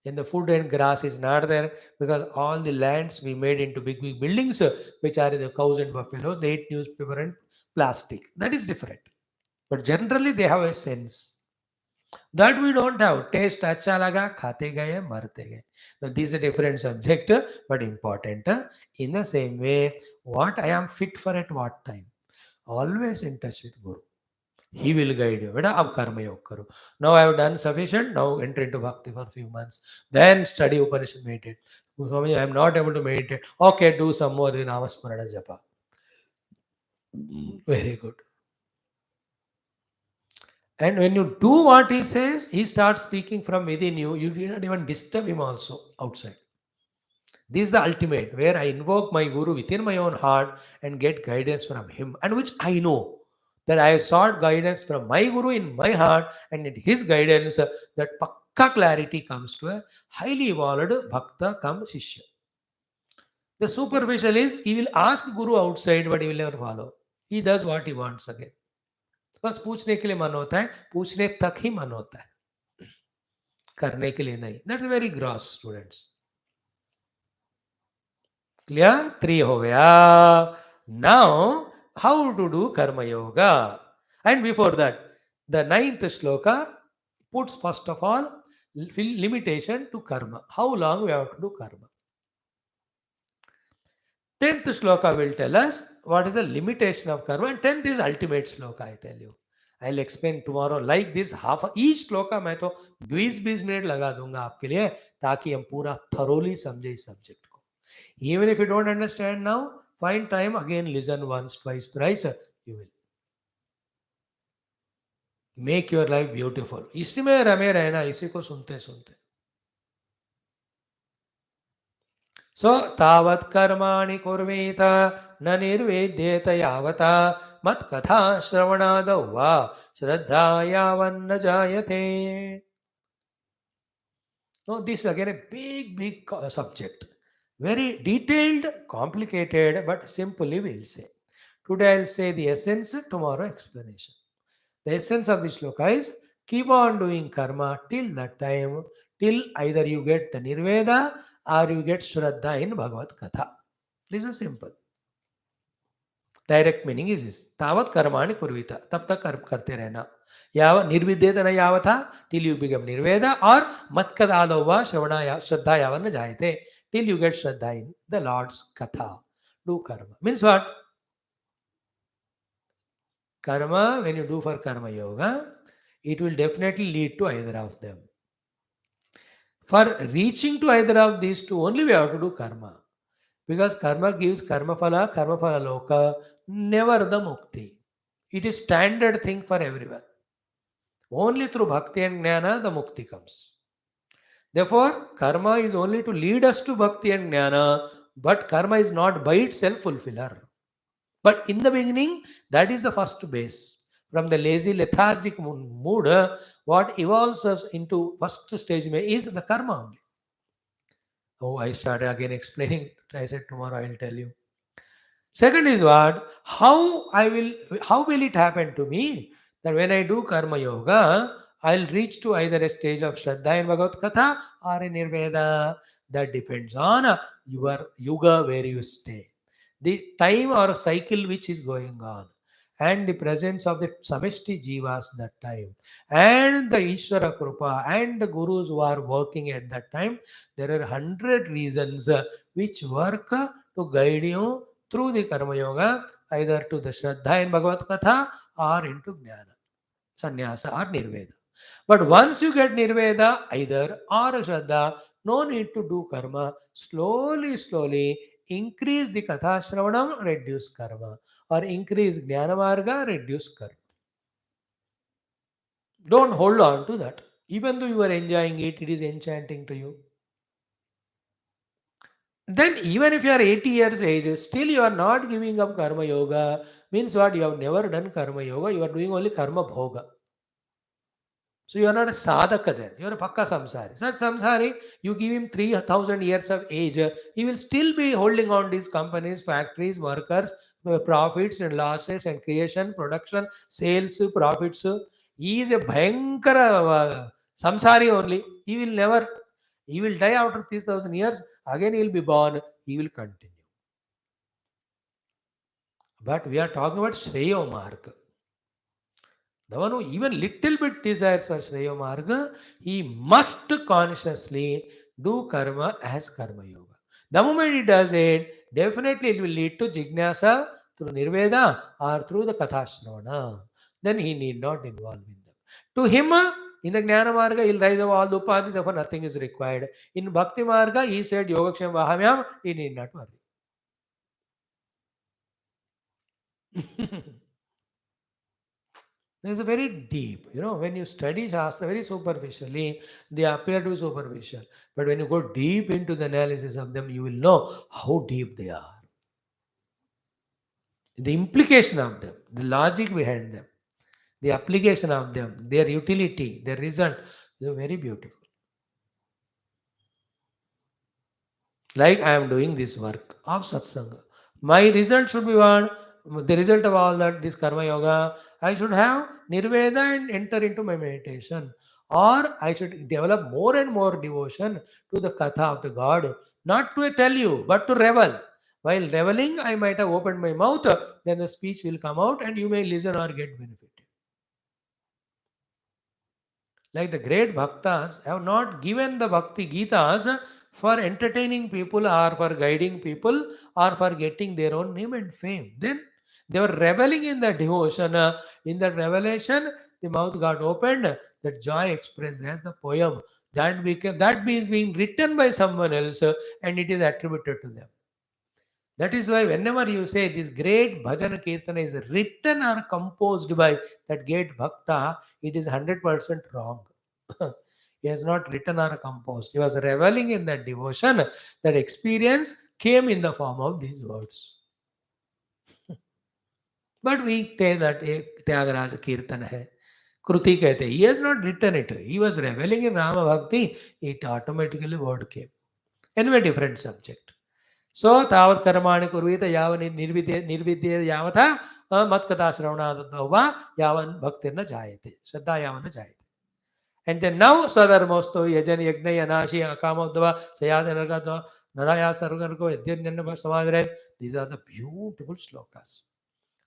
And the food and grass is not there because all the lands we made into big big buildings, which are the cows and buffaloes, they eat newspaper and plastic. That is different. But generally they have a sense that we don't have. Taste अच्छा लगा, खाते गए, मरते गए. Now this is a different subject, but important. In the same way, what I am fit for at what time, always in touch with Guru. He will guide you. बेटा अब कर्म योग करो. Now I have done sufficient. Now enter into bhakti for a few months. Then study Upanishad, meditate. Swami, I am not able to meditate. Okay, do some more Namasmarana japa. Very good. And when you do what he says, he starts speaking from within you. You do not even disturb him also outside. This is the ultimate, where I invoke my Guru within my own heart and get guidance from him, and which I know that I have sought guidance from my Guru in my heart, and in his guidance, that pakka clarity comes to a highly evolved bhakta come shishya. The superficial is, he will ask Guru outside, but he will never follow. He does what he wants again. बस पूछने के लिए मन होता है, पूछने तक ही मन होता है, करने के लिए नहीं. That's very gross, students. Clear? 3 हो गया. Now, how to do karma yoga? And before that, the 9th shloka puts first of all limitation to karma. How long we have to do karma? 10th shloka will tell us what is the limitation of karma, and 10th is ultimate shloka, I tell you. I'll explain tomorrow like this. Half each shloka मैं तो 20-20 minute लगा दूंगा आपके लिए, ताकि हम पूरा thoroughly समझे इस सब्जेक्ट को. Even if you don't understand now, find time again, listen once, twice, thrice, you will make your life beautiful. इसी में रमे रहना, इसी को सुनते सुनते. So तावत् कर्माणि कुर्वेत न निर्वेद्येत यावता मत् कथा श्रवणादौ वा श्रद्धा यावन्न जायते. So this is again a big subject. Very detailed, complicated, but simply we'll say. Today I'll say the essence, tomorrow explanation. The essence of this shloka is keep on doing karma till that time, till either you get the nirveda or you get shraddha in Bhagavad Katha. This is simple. Direct meaning is this. Tavat karmani kurvita. तब तक कर्म करते रहना. याव निर्विद्येत न यावथा, till you become nirveda, or matkad adava shravana shraddha yavan jayate, till you get shraddha in the Lord's Katha. Do karma. Means what? Karma, when you do for karma yoga, it will definitely lead to either of them. For reaching to either of these two, only we have to do karma. Because karma gives karma phala loka, never the mukti. It is standard thing for everyone. Only through bhakti and jnana the mukti comes. Therefore, karma is only to lead us to bhakti and jnana, but karma is not by itself fulfiller. But in the beginning, that is the first base. From the lazy, lethargic mood, what evolves us into first stage is the karma only. Oh, I started again explaining. I said tomorrow I will tell you. Second is what? How will it happen to me? That when I do karma yoga, I'll reach to either a stage of Shraddha in Bhagavad Katha or in Nirveda. That depends on your yuga where you stay. The time or cycle which is going on. And the presence of the Samishti Jivas that time. And the Ishvara Krupa and the Gurus who are working at that time. There are 100 reasons which work to guide you through the Karma Yoga, either to the Shraddha in Bhagavad Katha or into Jnana, Sannyasa or Nirveda. But once you get Nirveda, either or Shraddha, no need to do karma. Slowly, increase the Katha Shravanam, reduce karma. Or increase Jnana Marga, reduce karma. Don't hold on to that. Even though you are enjoying it, it is enchanting to you. Then even if you are 80 years age, still you are not giving up karma yoga. Means what? You have never done karma yoga. You are doing only karma bhoga. So you are not a sadhaka then. You are a pakka samsari. Such samsari, you give him 3,000 years of age, he will still be holding on these companies, factories, workers, profits and losses and creation, production, sales, profits. He is a bhayankara samsari only. He will never, he will die after 3,000 years. Again he will be born. He will continue. But we are talking about Shreyo Marg. The one who even little bit desires for Shreya Marga, he must consciously do karma as karma yoga. The moment he does it, definitely it will lead to Jignasa through Nirveda or through the Kathashravana. Then he need not involve in them. To him, in the Jnana Marga, he'll rise above all the upadhi, therefore nothing is required. In Bhakti Marga, he said Yogaksham Vahamyam, he need not worry. There's a very deep, when you study Shastra very superficially, they appear to be superficial. But when you go deep into the analysis of them, you will know how deep they are. The implication of them, the logic behind them, the application of them, their utility, their result, they are very beautiful. Like I am doing this work of satsanga. My result should be what? The result of all that, this karma yoga, I should have nirveda and enter into my meditation. Or I should develop more and more devotion to the katha of the God, not to tell you, but to revel. While reveling, I might have opened my mouth, then the speech will come out and you may listen or get benefit. Like the great bhaktas have not given the bhakti gitas for entertaining people or for guiding people or for getting their own name and fame. Then they were reveling in that devotion. In that revelation, the mouth got opened, that joy expressed as the poem. That is being written by someone else and it is attributed to them. That is why whenever you say this great bhajan kirtana is written or composed by that great bhakta, it is 100% wrong. He has not written or composed. He was reveling in that devotion. That experience came in the form of these words. But we say that Tyagaraja Kirtan hai. Kruti kehte. He has not written it. He was reveling in Rama Bhakti. It automatically word came. Anyway, different subject. So तावत् कर्माणि कुर्वीत यावन् निर्विद्ये यावथा मत्कथा श्रवणादतो वा यावन् भक्तिर्न जायते श्रद्धा यावन् न जायते. And then now Swadharmosto Yajan Yagna Yanashi Akamadva Sayadhanargatva Naraya Sargargo Yadyanyanava Samadred. These are the beautiful slokas.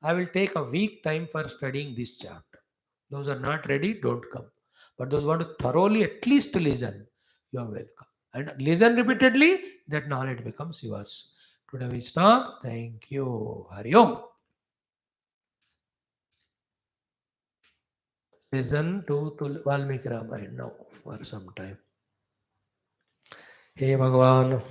I will take a week time for studying this chapter. Those are not ready, don't come. But those who want to thoroughly at least listen, you are welcome. And listen repeatedly, that knowledge becomes yours. Today we stop. Thank you. Hari Om. Listen to Valmiki Ramayana now for some time. Hey Bhagavan.